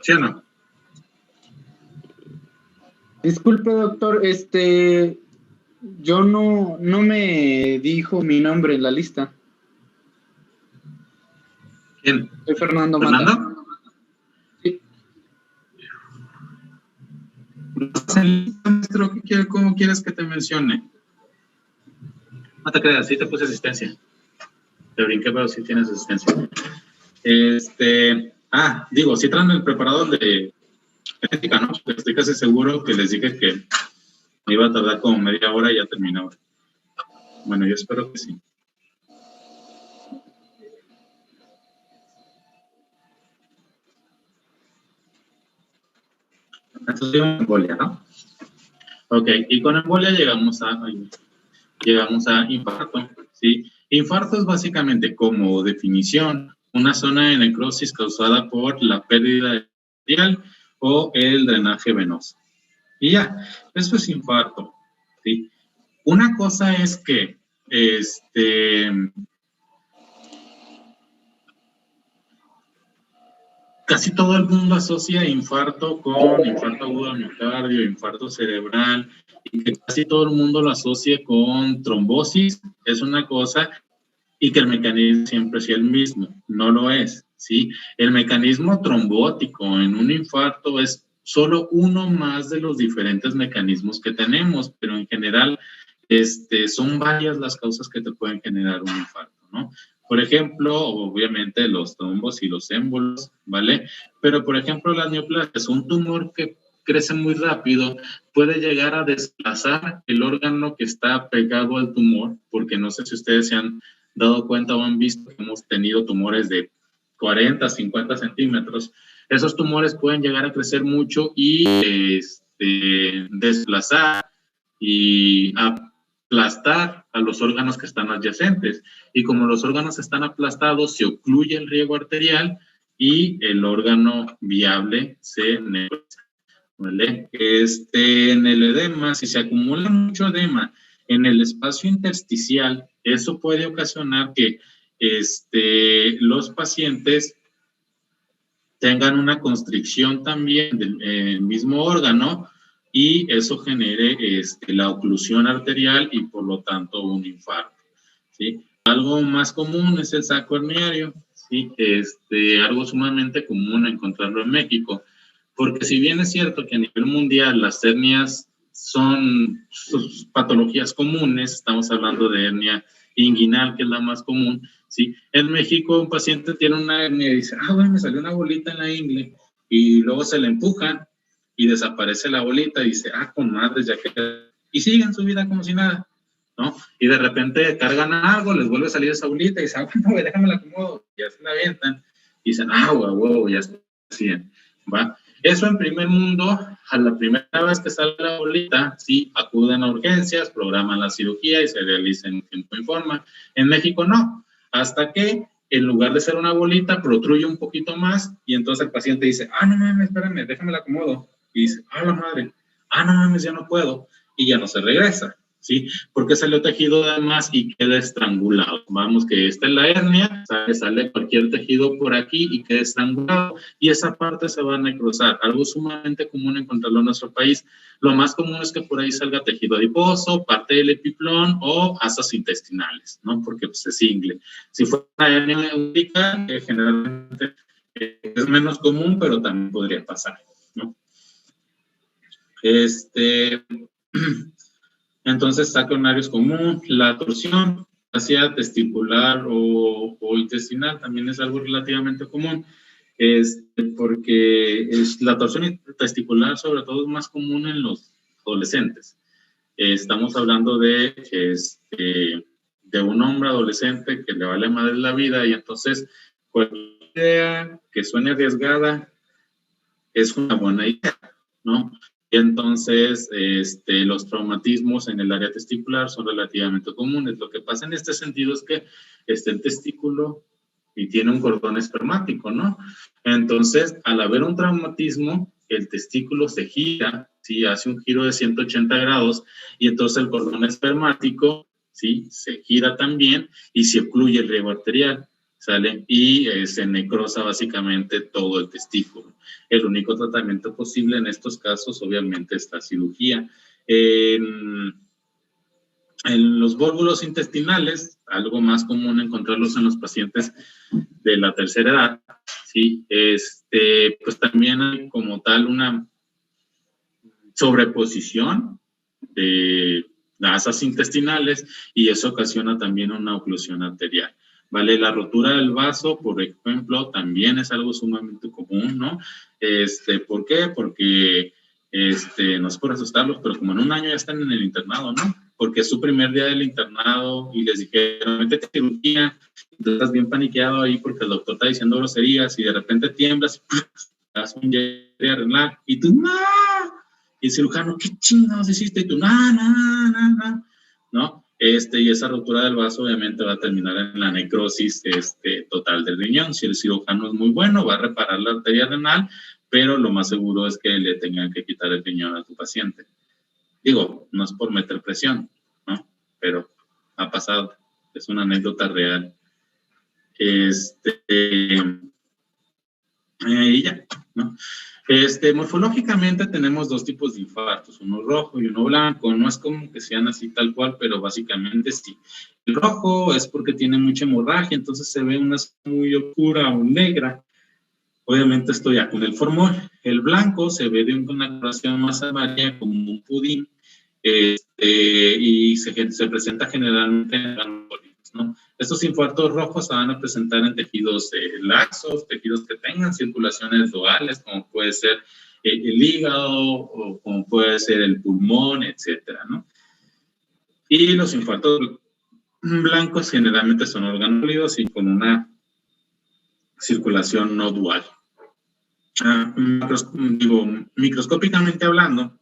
¿Sí o no? Disculpe, doctor, yo no me dijo mi nombre en la lista. ¿Quién? Soy Fernando ¿Fernando? Mata. Sí. Maestro, ¿cómo quieres que te mencione? No te creas, sí te puse asistencia. Te brinqué, pero sí tienes asistencia. Sí traen el preparador de genética, ¿no? Estoy casi seguro que les dije que me iba a tardar como media hora y ya terminaba. Bueno, yo espero que sí. Entonces, embolia, ¿no? Ok, y con embolia llegamos a infarto, ¿sí? Infarto es básicamente, como definición, una zona de necrosis causada por la pérdida arterial o el drenaje venoso. Y ya, eso es infarto, ¿sí? Una cosa es que, casi todo el mundo asocia infarto con infarto agudo al miocardio, infarto cerebral, y que casi todo el mundo lo asocia con trombosis, es una cosa, y que el mecanismo siempre sea el mismo. No lo es, ¿sí? El mecanismo trombótico en un infarto es solo uno más de los diferentes mecanismos que tenemos, pero en general son varias las causas que te pueden generar un infarto, ¿no? Por ejemplo, obviamente los trombos y los émbolos, ¿vale? Pero, por ejemplo, las neoplasias, un tumor que crece muy rápido, puede llegar a desplazar el órgano que está pegado al tumor, porque no sé si ustedes se han dado cuenta o han visto que hemos tenido tumores de 40, 50 centímetros. Esos tumores pueden llegar a crecer mucho y desplazar y aplastar a los órganos que están adyacentes. Y como los órganos están aplastados, se ocluye el riego arterial y el órgano viable se necrosiza. ¿Vale? En el edema, si se acumula mucho edema en el espacio intersticial, eso puede ocasionar que los pacientes tengan una constricción también del mismo órgano y eso genere la oclusión arterial y por lo tanto un infarto, ¿sí? Algo más común es el saco herniario, ¿sí? Algo sumamente común encontrarlo en México, porque si bien es cierto que a nivel mundial las hernias son sus patologías comunes, estamos hablando de hernia inguinal, que es la más común, ¿sí? En México un paciente tiene una hernia y dice, bueno, me salió una bolita en la ingle, y luego se le empujan y desaparece la bolita y dice, con madres, ya que... Y siguen su vida como si nada, ¿no? Y de repente cargan algo, les vuelve a salir esa bolita y dicen, no, déjame la acomodo, y ya se la avientan, y dicen, huevo, ya está bien, ¿va? Eso en primer mundo, a la primera vez que sale la bolita, sí, acuden a urgencias, programan la cirugía y se realiza en tiempo y forma. En México no, hasta que en lugar de ser una bolita, protruye un poquito más y entonces el paciente dice, no mames, espérame, déjame la acomodo. Y dice, la madre, no mames, ya no puedo. Y ya no se regresa, ¿sí? Porque salió tejido de más y queda estrangulado. Vamos, que esta es la hernia, sale cualquier tejido por aquí y queda estrangulado y esa parte se va a necrosar. Algo sumamente común encontrarlo en nuestro país. Lo más común es que por ahí salga tejido adiposo, parte del epiplón o asas intestinales, ¿no? Porque pues, es ingle. Si fuera una hernia úrica, generalmente es menos común, pero también podría pasar, ¿no? Entonces, saco urinario es común. La torsión, hacia testicular o intestinal, también es algo relativamente común, porque la torsión testicular, sobre todo, es más común en los adolescentes. Estamos hablando de un hombre adolescente que le vale madre la vida y entonces cualquier idea que suene arriesgada es una buena idea, ¿no? Y entonces, los traumatismos en el área testicular son relativamente comunes. Lo que pasa en este sentido es que está el testículo y tiene un cordón espermático, ¿no? Entonces, al haber un traumatismo, el testículo se gira, ¿sí? Hace un giro de 180 grados y entonces el cordón espermático, ¿sí? Se gira también y se ocluye el riego arterial. ¿sale? Y se necrosa básicamente todo el testículo. El único tratamiento posible en estos casos, obviamente, es la cirugía. En los vólvulos intestinales, algo más común encontrarlos en los pacientes de la tercera edad, ¿sí? Pues también hay como tal una sobreposición de asas intestinales y eso ocasiona también una oclusión arterial, ¿vale? La rotura del vaso, por ejemplo, también es algo sumamente común, ¿no? ¿Por qué? Porque, no es por asustarlos, pero como en un año ya están en el internado, ¿no? Porque es su primer día del internado y les dijeron, métete cirugía, tú estás bien paniqueado ahí porque el doctor está diciendo groserías y de repente tiemblas, das un diarrea renal y tú, ¡no! Y el cirujano, ¿qué chingados hiciste? Y tú, ¿no? Y esa rotura del vaso obviamente va a terminar en la necrosis total del riñón. Si el cirujano es muy bueno, va a reparar la arteria renal, pero lo más seguro es que le tengan que quitar el riñón a tu paciente. Digo, no es por meter presión, ¿no? Pero ha pasado, es una anécdota real. Y ya, ¿no? Morfológicamente tenemos dos tipos de infartos, uno rojo y uno blanco. No es como que sean así tal cual, pero básicamente sí. El rojo es porque tiene mucha hemorragia, entonces se ve una muy oscura o negra. Obviamente esto ya con el formol. El blanco se ve de una coloración más amarilla como un pudín, y se presenta generalmente en ganglios, ¿no? Estos infartos rojos se van a presentar en tejidos laxos, tejidos que tengan circulaciones duales, como puede ser el hígado o como puede ser el pulmón, etcétera, ¿no? Y los infartos blancos generalmente son organólidos y con una circulación no dual. Microscópicamente hablando,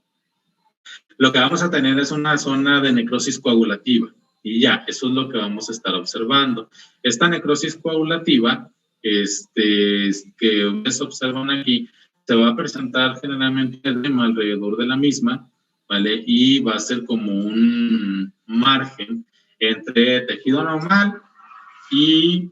lo que vamos a tener es una zona de necrosis coagulativa. Y ya, eso es lo que vamos a estar observando. Esta necrosis coagulativa, que se observan aquí, se va a presentar generalmente edema alrededor de la misma, ¿vale? Y va a ser como un margen entre tejido normal y,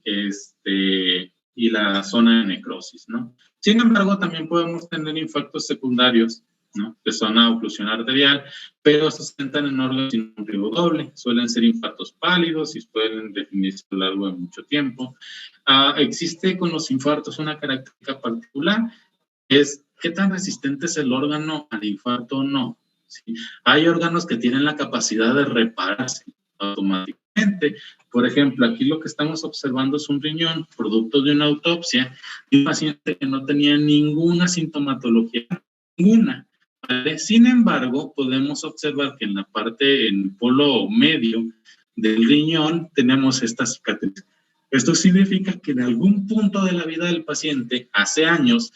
y la zona de necrosis, ¿no? Sin embargo, también podemos tener infartos secundarios, ¿no? Que son la oclusión arterial, pero se presentan en órganos sin un riesgo doble. Suelen ser infartos pálidos y pueden definirse a lo largo de mucho tiempo. Existe con los infartos una característica particular, es qué tan resistente es el órgano al infarto o no. ¿Sí? Hay órganos que tienen la capacidad de repararse automáticamente. Por ejemplo, aquí lo que estamos observando es un riñón, producto de una autopsia, de un paciente que no tenía ninguna sintomatología, ninguna. ¿Vale? Sin embargo, podemos observar que en la parte, en el polo medio del riñón, tenemos esta cicatriz. Esto significa que en algún punto de la vida del paciente, hace años,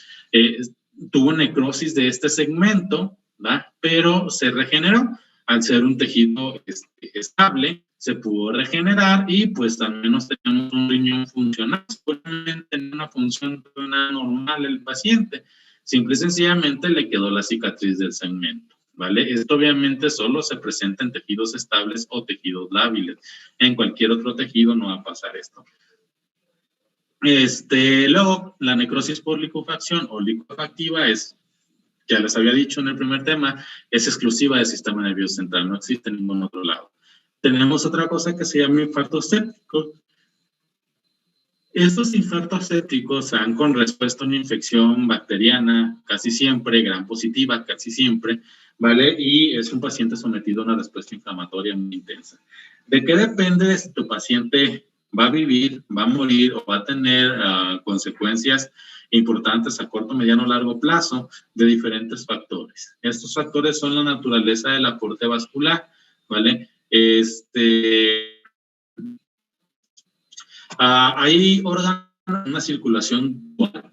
tuvo necrosis de este segmento, ¿verdad? Pero se regeneró. Al ser un tejido estable, se pudo regenerar y pues al menos tenemos un riñón funcional. Seguramente tenía una función normal el paciente. Simple y sencillamente le quedó la cicatriz del segmento, ¿vale? Esto obviamente solo se presenta en tejidos estables o tejidos lábiles. En cualquier otro tejido no va a pasar esto. Luego, la necrosis por licuefacción o licuefactiva es, ya les había dicho en el primer tema, es exclusiva del sistema nervioso central, no existe en ningún otro lado. Tenemos otra cosa que se llama infarto séptico. Estos infartos sépticos se dan con respuesta a una infección bacteriana, casi siempre, gram positiva, casi siempre, ¿vale? Y es un paciente sometido a una respuesta inflamatoria muy intensa. ¿De qué depende si tu paciente va a vivir, va a morir o va a tener consecuencias importantes a corto, mediano o largo plazo? De diferentes factores. Estos factores son la naturaleza del aporte vascular, ¿vale? Hay órganos, una circulación dual,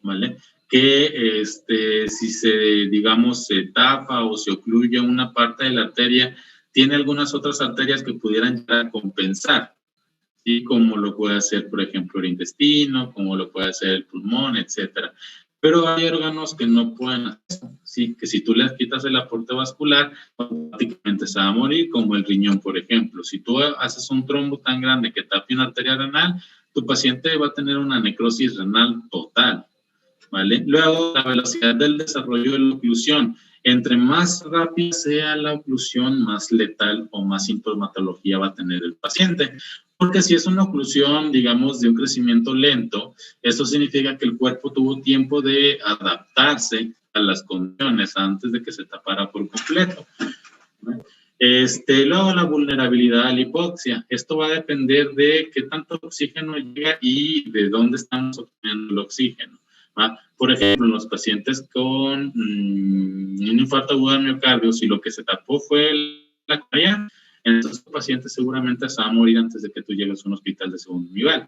¿vale? Que si se, digamos, se tapa o se ocluye una parte de la arteria, tiene algunas otras arterias que pudieran llegar a compensar, ¿sí? Como lo puede hacer, por ejemplo, el intestino, como lo puede hacer el pulmón, etcétera. Pero hay órganos que no pueden hacer eso, ¿sí? Que si tú les quitas el aporte vascular, prácticamente se va a morir, como el riñón, por ejemplo. Si tú haces un trombo tan grande que tape una arteria renal, tu paciente va a tener una necrosis renal total, ¿vale? Luego, la velocidad del desarrollo de la oclusión. Entre más rápida sea la oclusión, más letal o más sintomatología va a tener el paciente. Porque si es una oclusión, digamos, de un crecimiento lento, eso significa que el cuerpo tuvo tiempo de adaptarse a las condiciones antes de que se tapara por completo, ¿no? Luego la vulnerabilidad a la hipoxia. Esto va a depender de qué tanto oxígeno llega y de dónde estamos obteniendo el oxígeno, ¿va? Por ejemplo, en los pacientes con un infarto agudo del miocardio, si lo que se tapó fue la coronilla, entonces el paciente seguramente se va a morir antes de que tú llegues a un hospital de segundo nivel,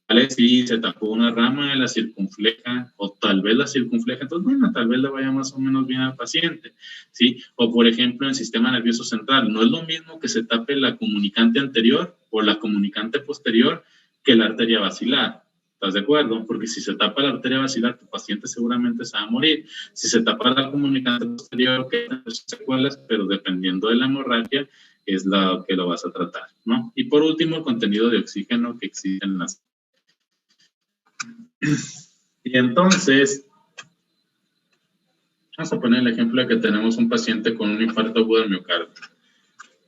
¿vale? Si se tapó una rama de la circunfleja o tal vez la circunfleja, entonces, bueno, tal vez le vaya más o menos bien al paciente, ¿sí? O, por ejemplo, en el sistema nervioso central, no es lo mismo que se tape la comunicante anterior o la comunicante posterior que la arteria basilar. ¿Estás de acuerdo? Porque si se tapa la arteria basilar, tu paciente seguramente se va a morir. Si se tapa la comunicante posterior, que tiene secuelas, pero dependiendo de la hemorragia, es la que lo vas a tratar, ¿no? Y por último, el contenido de oxígeno que existe en las... Y entonces, vamos a poner el ejemplo de que tenemos un paciente con un infarto agudo del miocardio,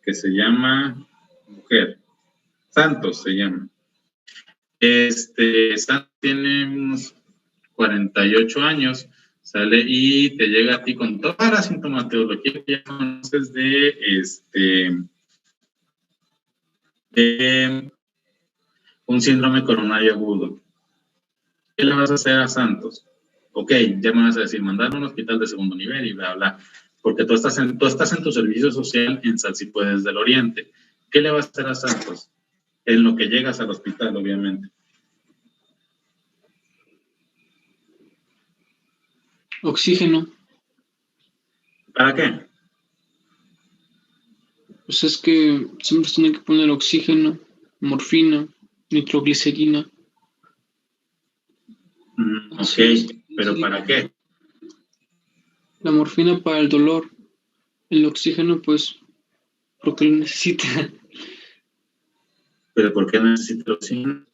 que se llama mujer, Santos se llama. Santos tiene unos 48 años, sale y te llega a ti con toda la sintomatología que ya conoces de un síndrome coronario agudo. ¿Qué le vas a hacer a Santos? Ok, ya me vas a decir, mandarlo a un hospital de segundo nivel y bla, bla, porque tú estás en tu servicio social en Salsipuedes del Oriente. ¿Qué le vas a hacer a Santos? En lo que llegas al hospital, obviamente. Oxígeno. ¿Para qué? Pues es que siempre se tiene que poner oxígeno, morfina, nitroglicerina. Ok, pero ¿para qué? La morfina para el dolor. El oxígeno, pues, porque lo necesita. ¿Pero por qué necesita oxígeno?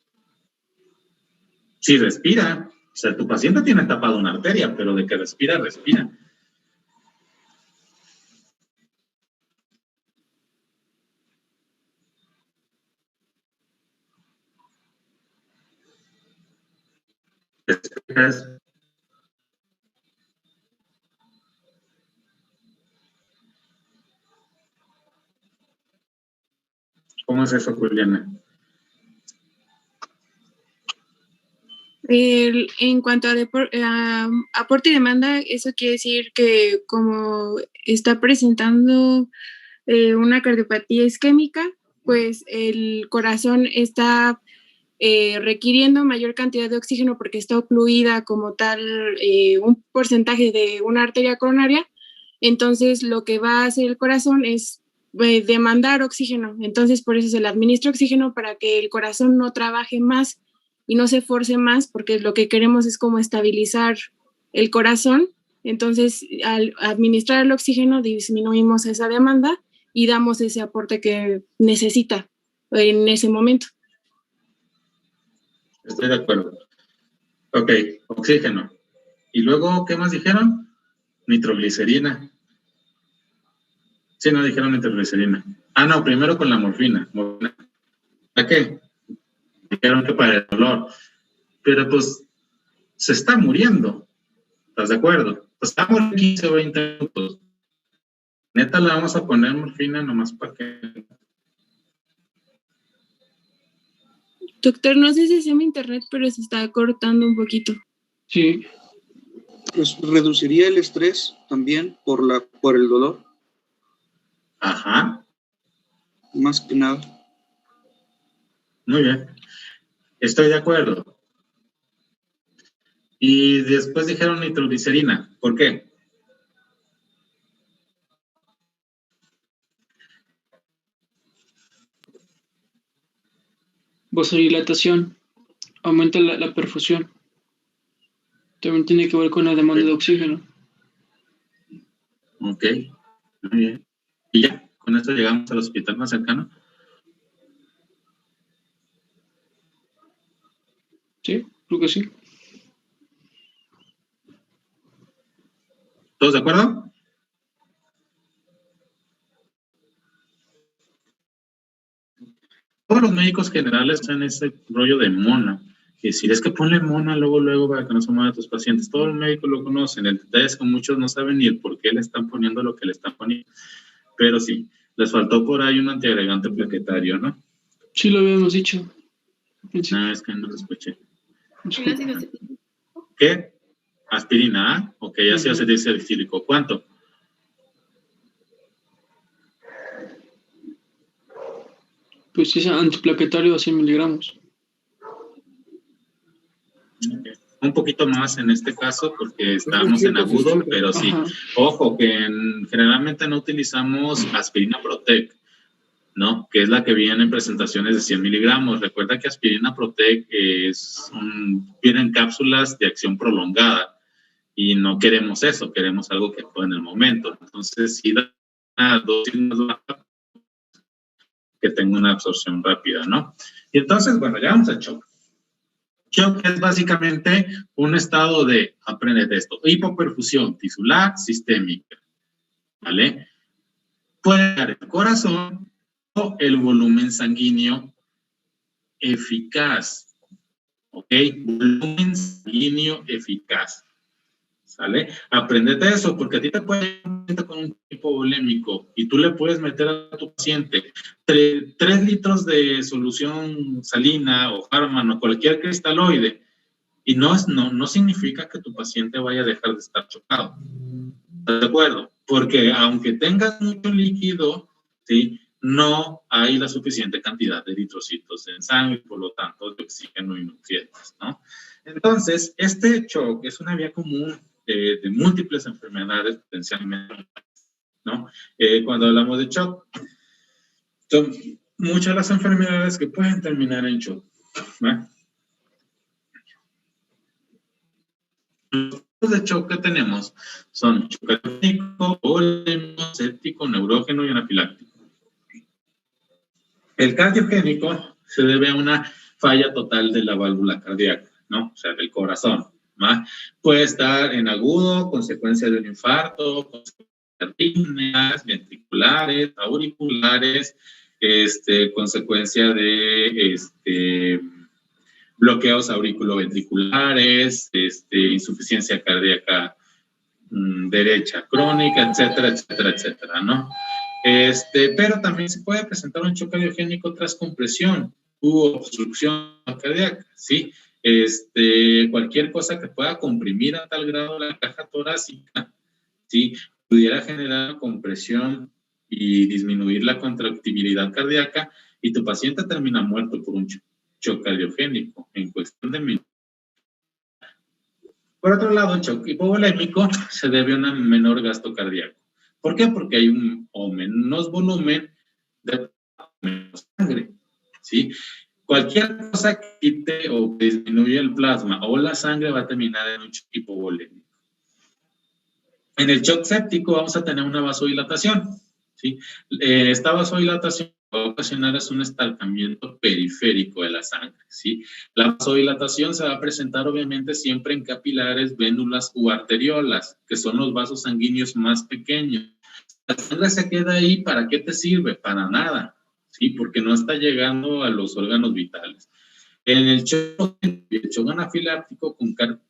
Si respira, o sea, tu paciente tiene tapada una arteria, pero de que respira, respira. ¿Respiras? ¿Cómo es eso, Juliana? En cuanto a aporte y demanda, eso quiere decir que como está presentando una cardiopatía isquémica, pues el corazón está requiriendo mayor cantidad de oxígeno porque está ocluida como tal un porcentaje de una arteria coronaria. Entonces lo que va a hacer el corazón es demandar oxígeno. Entonces por eso se le administra oxígeno para que el corazón no trabaje más y no se force más, porque lo que queremos es como estabilizar el corazón. Entonces, al administrar el oxígeno, disminuimos esa demanda y damos ese aporte que necesita en ese momento. Estoy de acuerdo. Ok, oxígeno. ¿Y luego qué más dijeron? Nitroglicerina. Sí, no dijeron nitroglicerina. Ah, no, primero con la morfina. ¿Para qué? Dijeron que para el dolor. Pero pues se está muriendo. ¿Estás de acuerdo? Pues está muriendo 15 o 20 minutos. Neta, le vamos a poner morfina nomás para que... Doctor, no sé si sea mi internet, pero se está cortando un poquito. Sí. Pues reduciría el estrés también por el dolor. Ajá. Más que nada. Muy bien. Estoy de acuerdo. Y después dijeron nitroglicerina. ¿Por qué? Vasodilatación. Aumenta la perfusión. También tiene que ver con la demanda de oxígeno. Ok, muy bien. Y ya, con esto llegamos al hospital más cercano. Sí, creo que sí. ¿Todos de acuerdo? Todos los médicos generales hacen ese rollo de mona. Y si es que ponle mona luego para que no se mueran tus pacientes. Todos los médicos lo conocen. El detalle es que muchos no saben ni el por qué le están poniendo lo que le están poniendo. Pero sí, les faltó por ahí un antiagregante plaquetario, ¿no? Sí, lo habíamos dicho. No, es que no lo escuché. El ácido acetílico. ¿Qué? Aspirina, ¿ah? Ok, ácido acetilsalicílico. ¿Cuánto? Pues sí, es antiplaquetario a 100 miligramos. Okay. Un poquito más en este caso porque estamos en agudo, pero sí. Ajá. Ojo, que generalmente no utilizamos aspirina Protec, ¿no? Que es la que viene en presentaciones de 100 miligramos. Recuerda que aspirina Protec viene en cápsulas de acción prolongada y no queremos eso, queremos algo que actúe en el momento. Entonces, si da una dosis más baja, que tenga una absorción rápida, ¿no? Y entonces, bueno, ya vamos al shock. Shock es básicamente un estado de, aprende de esto, hipoperfusión tisular sistémica, ¿vale? Puede dar el corazón o el volumen sanguíneo eficaz, ¿ok? Volumen sanguíneo eficaz, ¿sale? Apréndete eso, porque a ti te puede ir con un hipovolémico y tú le puedes meter a tu paciente 3 litros de solución salina o fármaco, cualquier cristaloide, y no significa que tu paciente vaya a dejar de estar chocado. ¿Estás de acuerdo? Porque aunque tengas mucho líquido, ¿sí? No hay la suficiente cantidad de eritrocitos en sangre, por lo tanto, de oxígeno y nutrientes, ¿no? Entonces, este shock es una vía común de múltiples enfermedades potencialmente, ¿no? Cuando hablamos de shock, son muchas las enfermedades que pueden terminar en shock, ¿no? Los tipos de shock que tenemos son shock cardíaco, volémico, séptico, neurógeno y anafiláctico. El cardiogénico se debe a una falla total de la válvula cardíaca, ¿no? O sea, del corazón, ¿no? Puede estar en agudo, consecuencia de un infarto, consecuencia de arritmias ventriculares, auriculares, consecuencia de bloqueos auriculoventriculares, insuficiencia cardíaca derecha crónica, etcétera, etcétera, etcétera, ¿no? Pero también se puede presentar un shock cardiogénico tras compresión u obstrucción cardíaca, ¿sí? Cualquier cosa que pueda comprimir a tal grado la caja torácica, ¿sí? Pudiera generar compresión y disminuir la contractibilidad cardíaca y tu paciente termina muerto por un shock cardiogénico en cuestión de minutos. Por otro lado, el shock hipovolémico se debe a un menor gasto cardíaco. ¿Por qué? Porque hay menos volumen de menos sangre, ¿sí? Cualquier cosa que quite o disminuya el plasma o la sangre va a terminar en un shock hipovolémico. En el shock séptico vamos a tener una vasodilatación, ¿sí? Esta vasodilatación va a ocasionar un estancamiento periférico de la sangre, ¿sí? La vasodilatación se va a presentar obviamente siempre en capilares, vénulas u arteriolas, que son los vasos sanguíneos más pequeños. La sangre se queda ahí, ¿para qué te sirve? Para nada, ¿sí? Porque no está llegando a los órganos vitales. En el shock anafiláctico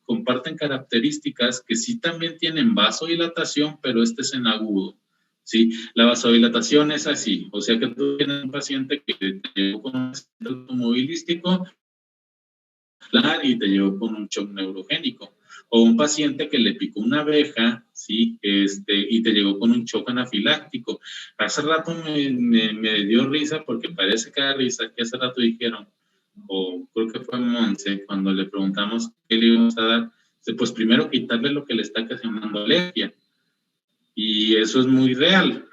comparten características que sí también tienen vasodilatación, pero este es en agudo, ¿sí? La vasodilatación es así, o sea que tú tienes un paciente que te llegó con un accidente automovilístico y te llegó con un shock neurogénico, o un paciente que le picó una abeja, ¿sí? Y te llegó con un shock anafiláctico. Hace rato me dio risa porque parece que da risa que hace rato dijeron, o creo que fue Monse, cuando le preguntamos qué le íbamos a dar, pues primero quitarle lo que le está ocasionando alergia. Y eso es muy real,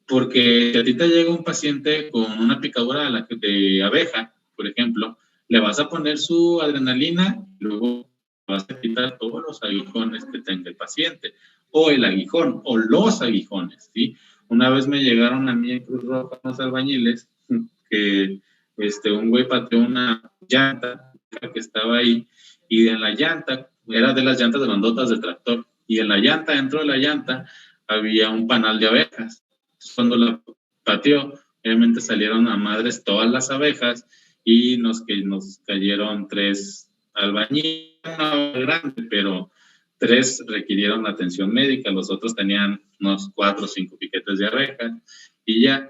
porque si a ti te llega un paciente con una picadura de abeja, por ejemplo, le vas a poner su adrenalina, luego vas a quitar todos los aguijones que tenga el paciente, o el aguijón, o los aguijones, ¿sí? Una vez me llegaron a mí en Cruz Roja unos albañiles que un güey pateó una llanta que estaba ahí, y en la llanta, era de las llantas de bandotas de tractor, y en la llanta, dentro de la llanta, había un panal de abejas. Cuando la pateó, obviamente salieron a madres todas las abejas, y nos cayeron 3 albañiles, una grande, pero 3 requirieron atención médica, los otros tenían unos 4 o 5 piquetes de abejas, y ya,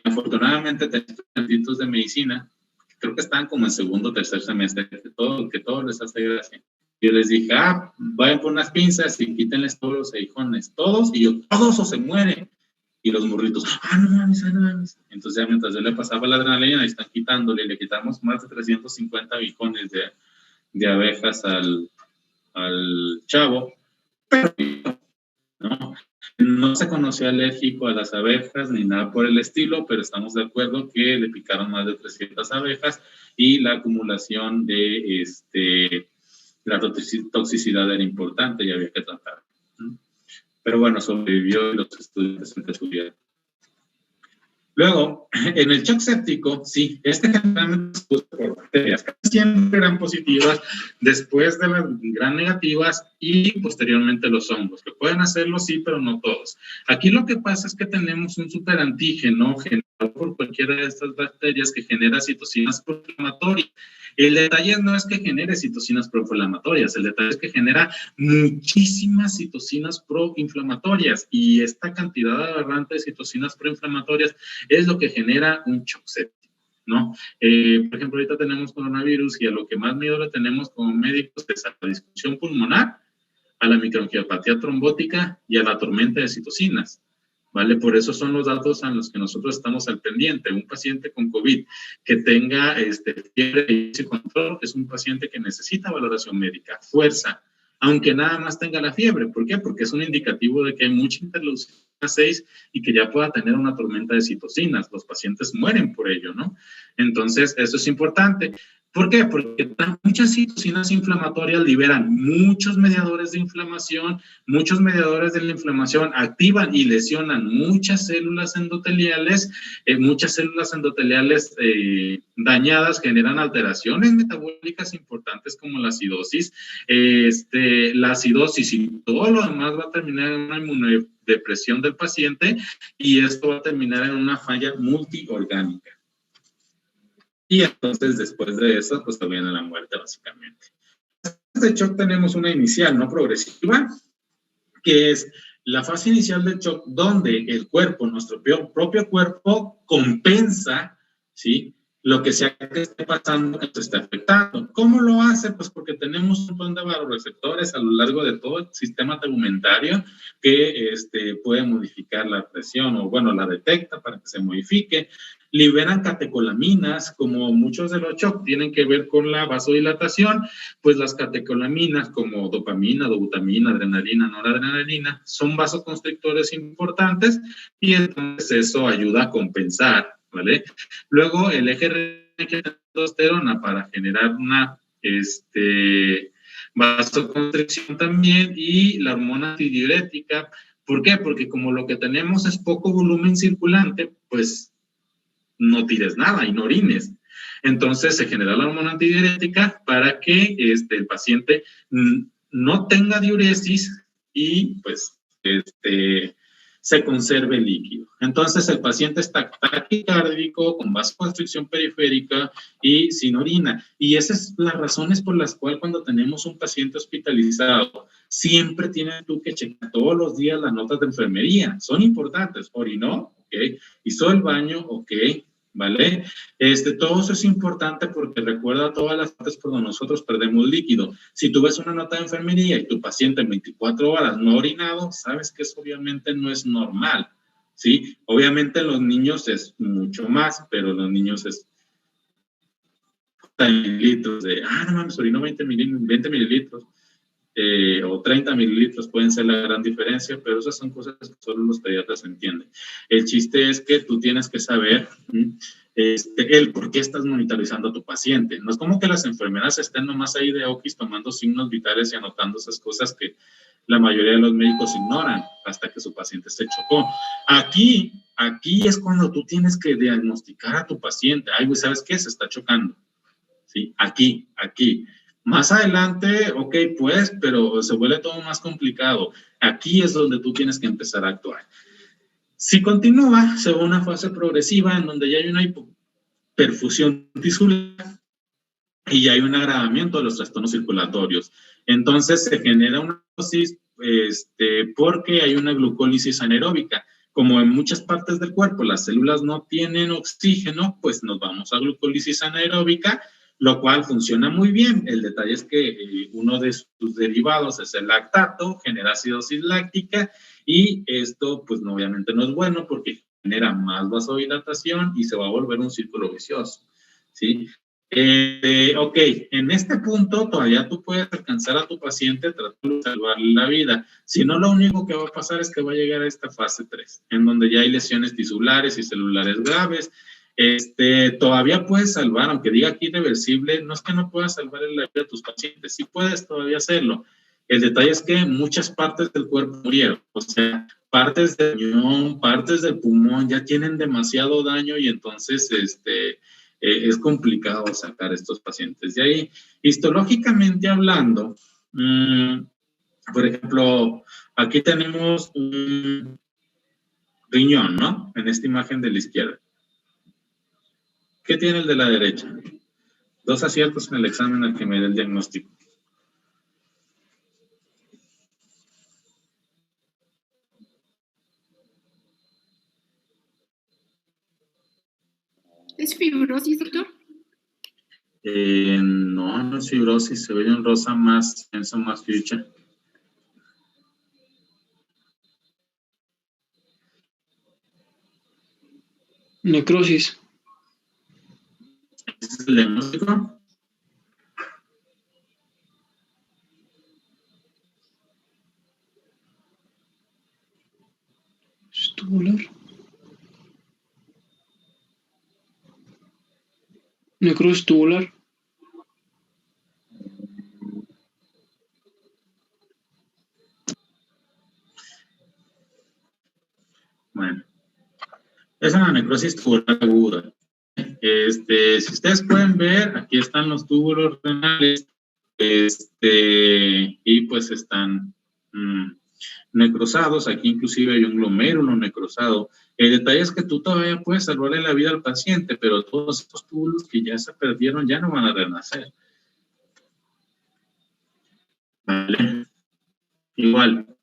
afortunadamente tenía estudiantitos de medicina, creo que estaban como en segundo o tercer semestre, que todo les hace gracia. Yo les dije, vayan por unas pinzas y quítenles todos los aguijones, todos, y yo, todos o se mueren. Y los morritos, no mames, no mames. Entonces ya mientras yo le pasaba la adrenalina, ahí están quitándole, y le quitamos más de 350 aguijones de abejas al chavo, pero no se conocía alérgico a las abejas ni nada por el estilo, pero estamos de acuerdo que le picaron más de 300 abejas y la acumulación de la toxicidad era importante y había que tratar. Pero bueno, sobrevivió y los estudiantes estuvieron. Luego, en el shock séptico, sí, generalmente se usa por bacterias, casi siempre eran positivas, después de las gran negativas y posteriormente los hongos, que pueden hacerlo, sí, pero no todos. Aquí lo que pasa es que tenemos un superantígeno generado por cualquiera de estas bacterias que genera citocinas proinflamatorias. El detalle no es que genere citocinas proinflamatorias, el detalle es que genera muchísimas citocinas proinflamatorias, y esta cantidad aberrante de citocinas proinflamatorias es lo que genera un shock séptico, ¿no? Por ejemplo, ahorita tenemos coronavirus y a lo que más miedo le tenemos como médicos es a la disfunción pulmonar, a la microangiopatía trombótica y a la tormenta de citocinas, ¿vale? Por eso son los datos a los que nosotros estamos al pendiente. Un paciente con COVID que tenga fiebre y control es un paciente que necesita valoración médica, fuerza, aunque nada más tenga la fiebre. ¿Por qué? Porque es un indicativo de que hay mucha interleucina 6 y que ya pueda tener una tormenta de citocinas. Los pacientes mueren por ello, ¿no? Entonces, eso es importante. ¿Por qué? Porque muchas citocinas inflamatorias liberan muchos mediadores de inflamación, muchos mediadores de la inflamación activan y lesionan muchas células endoteliales, dañadas generan alteraciones metabólicas importantes como la acidosis, la acidosis y todo lo demás va a terminar en una inmunodepresión del paciente, y esto va a terminar en una falla multiorgánica. Y entonces, después de eso, pues viene la muerte, básicamente. De shock tenemos una inicial, no progresiva, que es la fase inicial del shock, donde el cuerpo, nuestro propio cuerpo, compensa, ¿sí?, lo que sea que esté pasando, que nos esté afectando. ¿Cómo lo hace? Pues porque tenemos un montón de vasoreceptores a lo largo de todo el sistema tegumentario que puede modificar la presión, o bueno, la detecta para que se modifique. Liberan catecolaminas, como muchos de los shock tienen que ver con la vasodilatación, pues las catecolaminas como dopamina, dobutamina, adrenalina, noradrenalina, son vasoconstrictores importantes, y entonces eso ayuda a compensar, ¿vale? Luego el eje testosterona para generar una vasoconstricción también, y la hormona antidiurética. ¿Por qué? Porque como lo que tenemos es poco volumen circulante, pues no tires nada y no orines. Entonces se genera la hormona antidiurética para que el paciente no tenga diuresis y pues se conserve el líquido. Entonces el paciente está taquicárdico, con vasoconstricción periférica y sin orina. Y esas son las razones por las cuales cuando tenemos un paciente hospitalizado, siempre tienes tú que checar todos los días las notas de enfermería. Son importantes. Orinó, ok. Hizo el baño, ok. ¿Vale? Todo eso es importante porque recuerda todas las partes por donde nosotros perdemos líquido. Si tú ves una nota de enfermería y tu paciente en 24 horas no ha orinado, sabes que eso obviamente no es normal, ¿sí? Obviamente en los niños es mucho más, pero en los niños es 30 mililitros de, no mames, orinó 20 mililitros. O 30 mililitros pueden ser la gran diferencia, pero esas son cosas que solo los pediatras entienden. El chiste es que tú tienes que saber el por qué estás monitorizando a tu paciente. No es como que las enfermeras estén nomás ahí de okis tomando signos vitales y anotando esas cosas que la mayoría de los médicos ignoran hasta que su paciente se chocó. Aquí es cuando tú tienes que diagnosticar a tu paciente. Ay, güey, ¿sabes qué? Se está chocando. ¿Sí? Aquí. Más adelante, ok, pues, pero se vuelve todo más complicado. Aquí es donde tú tienes que empezar a actuar. Si continúa, se va a una fase progresiva en donde ya hay una hipoperfusión tisular y ya hay un agravamiento de los trastornos circulatorios. Entonces se genera una dosis porque hay una glucólisis anaeróbica. Como en muchas partes del cuerpo las células no tienen oxígeno, pues nos vamos a glucólisis anaeróbica, lo cual funciona muy bien. El detalle es que uno de sus derivados es el lactato, genera acidosis láctica y esto pues obviamente no es bueno porque genera más vasodilatación y se va a volver un círculo vicioso, ¿sí? Ok, en este punto todavía tú puedes alcanzar a tu paciente tratando de salvarle la vida. Si no, lo único que va a pasar es que va a llegar a esta fase 3, en donde ya hay lesiones tisulares y celulares graves. Todavía puedes salvar, aunque diga aquí irreversible, no es que no puedas salvar la vida a tus pacientes, sí puedes todavía hacerlo. El detalle es que muchas partes del cuerpo murieron, o sea, partes del riñón, partes del pulmón ya tienen demasiado daño y entonces es complicado sacar a estos pacientes de ahí. Histológicamente hablando, por ejemplo, aquí tenemos un riñón, ¿no? En esta imagen de la izquierda. ¿Qué tiene el de la derecha? 2 aciertos en el examen al que me dé el diagnóstico. ¿Es fibrosis, doctor? No es fibrosis, se ve un rosa más denso, más fuchsia. Necrosis. ¿Ese es el diagnóstico? Tubular. Necrosis tubular. Bueno, es una necrosis tubular aguda. Si ustedes pueden ver, aquí están los túbulos renales, y pues están necrosados. Aquí inclusive hay un glomérulo necrosado. El detalle es que tú todavía puedes salvarle la vida al paciente, pero todos estos túbulos que ya se perdieron ya no van a renacer. ¿Vale? Igual,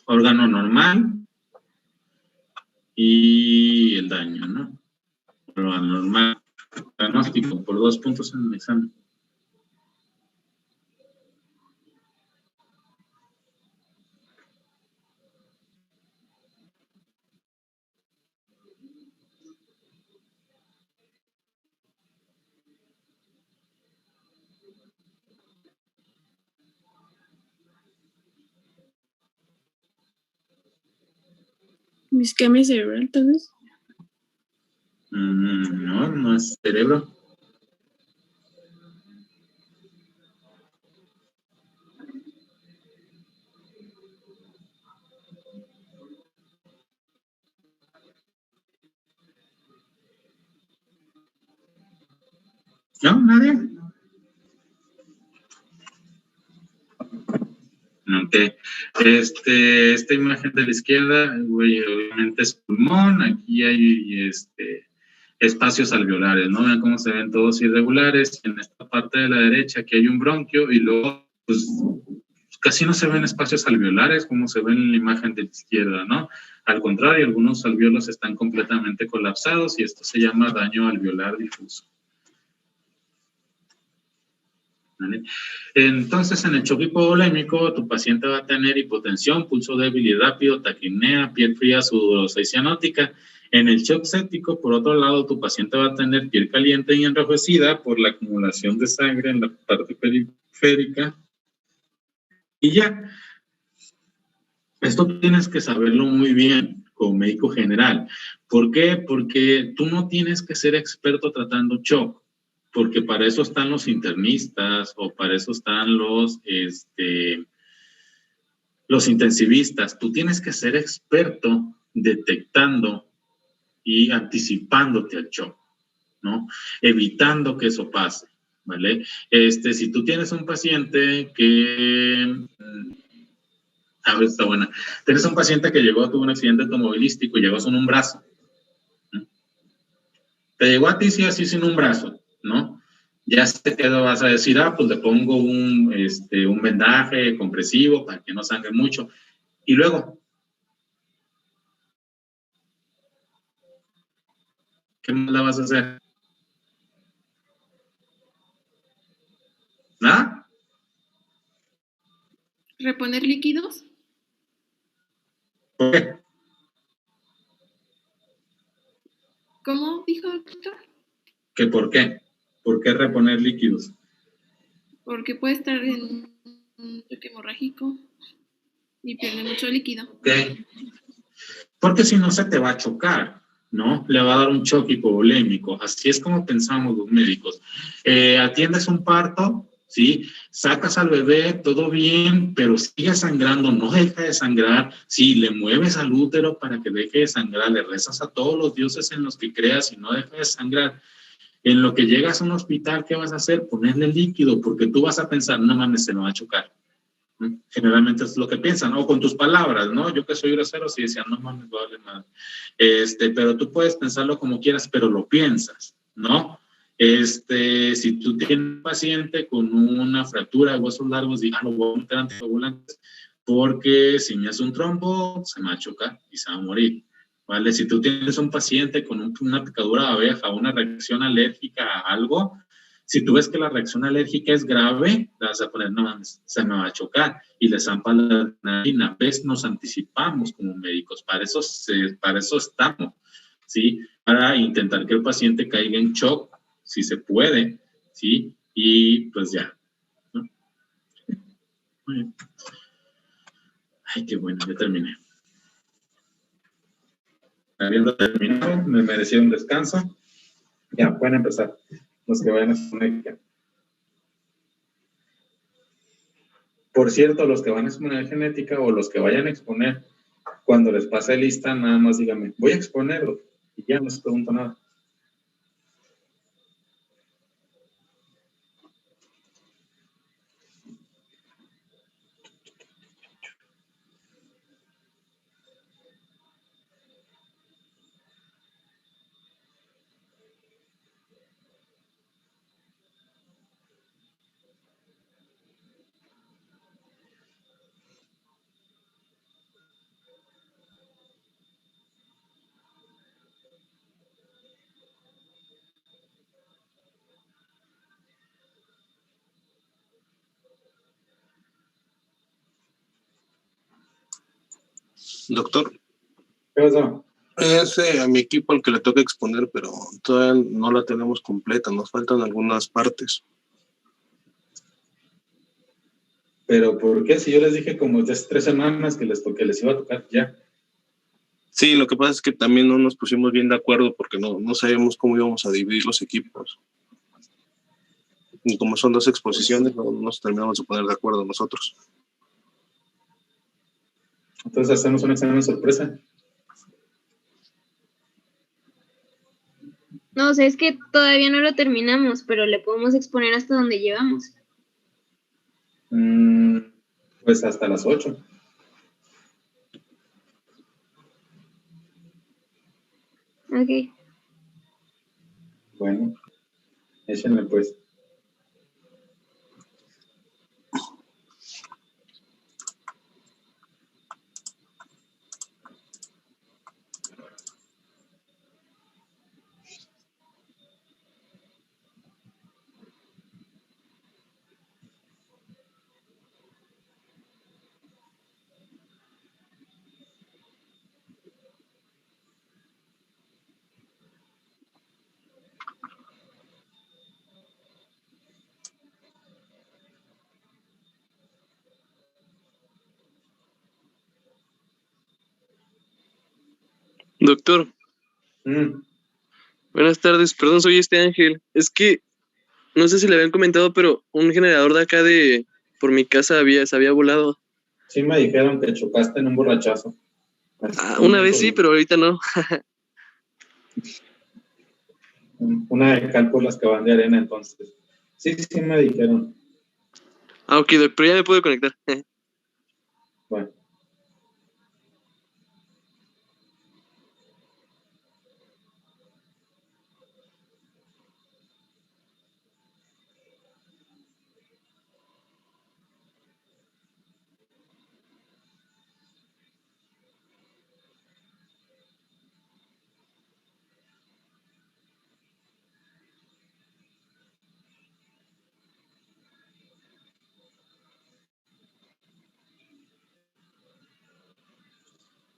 órgano normal y el daño, ¿no? Lo anormal, diagnóstico por 2 puntos en el examen. Isquemia cerebral, tal vez. No es cerebro. ¿No? ¿Nadie? Ok. Esta imagen de la izquierda, obviamente es pulmón. Aquí hay espacios alveolares, ¿no? Vean cómo se ven todos irregulares. En esta parte de la derecha aquí hay un bronquio y luego, pues, casi no se ven espacios alveolares como se ven en la imagen de la izquierda, ¿no? Al contrario, algunos alvéolos están completamente colapsados y esto se llama daño alveolar difuso. ¿Vale? Entonces, en el choque hipovolémico, tu paciente va a tener hipotensión, pulso débil y rápido, taquipnea, piel fría, sudorosa y cianótica. En el shock séptico, por otro lado, tu paciente va a tener piel caliente y enrojecida por la acumulación de sangre en la parte periférica. Y ya, esto tienes que saberlo muy bien. como médico general. ¿Por qué? Porque tú no tienes que ser experto tratando shock, porque para eso están los internistas o para eso están los intensivistas. Tú tienes que ser experto detectando y anticipándote al shock, ¿no? Evitando que eso pase, ¿vale? Si tú tienes un paciente que... A ver, está buena. Tienes un paciente que tuvo un accidente automovilístico y llegó sin un brazo. ¿No? Te llegó a ti sí así sin un brazo, ¿no? Ya se quedó, vas a decir, pues le pongo un vendaje compresivo para que no sangre mucho. Y luego, ¿qué más la vas a hacer? ¿Nada? ¿Reponer líquidos? ¿Por qué? ¿Cómo dijo el doctor? ¿Qué por qué? ¿Por qué reponer líquidos? Porque puede estar en un choque hemorrágico y pierde mucho líquido. Ok. Porque si no se te va a chocar, ¿no? Le va a dar un choque hipovolémico. Así es como pensamos los médicos. Atiendes un parto, ¿sí? Sacas al bebé, todo bien, pero sigue sangrando, no deja de sangrar. Sí, le mueves al útero para que deje de sangrar, le rezas a todos los dioses en los que creas y no deja de sangrar. En lo que llegas a un hospital, ¿qué vas a hacer? Ponerle líquido, porque tú vas a pensar, no mames, se me va a chocar. Generalmente es lo que piensan, o con tus palabras, ¿no? Yo que soy grosero, sí decía, no mames, vale nada. Pero tú puedes pensarlo como quieras, pero lo piensas, ¿no? Si tú tienes un paciente con una fractura de huesos largos, diga, lo voy a meter anticoagulantes, porque si me hace un trombo, se me va a chocar y se va a morir, ¿vale? Si tú tienes un paciente con una picadura de abeja, una reacción alérgica a algo, si tú ves que la reacción alérgica es grave, le vas a poner, no mames, se me va a chocar y le zampa la adrenalina. ¿Ves? Nos anticipamos como médicos, para eso estamos, ¿sí? Para intentar que el paciente caiga en shock, si se puede, ¿sí? Y pues ya, ¿no? Muy bien. Ay, qué bueno, ya terminé. Habiendo terminado, me merecía un descanso. Ya, pueden empezar los que vayan a exponer. Por cierto, los que van a exponer genética o los que vayan a exponer, cuando les pase lista, nada más díganme, voy a exponerlo y ya no les pregunto nada. Doctor, ¿Qué pasó? es a mi equipo al que le toca exponer, pero todavía no la tenemos completa, nos faltan algunas partes. Pero ¿por qué? Si yo les dije como desde 3 semanas que les iba a tocar ya. Sí, lo que pasa es que también no nos pusimos bien de acuerdo porque no sabíamos cómo íbamos a dividir los equipos. Y como son 2 exposiciones, no nos terminamos de poner de acuerdo nosotros. Entonces hacemos un examen sorpresa. No, o sea, es que todavía no lo terminamos, pero le podemos exponer hasta donde llevamos. Pues hasta las 8. Ok. Bueno, échenle pues. Doctor, Mm, buenas tardes. Perdón, soy Ángel. Es que no sé si le habían comentado, pero un generador de acá por mi casa se había volado. sí me dijeron que chocaste en un borrachazo. Una vez sí, pero ahorita no. Una de cal por las que van de arena, entonces. Sí, sí me dijeron. Ok, doc, pero ya me puedo conectar. Bueno.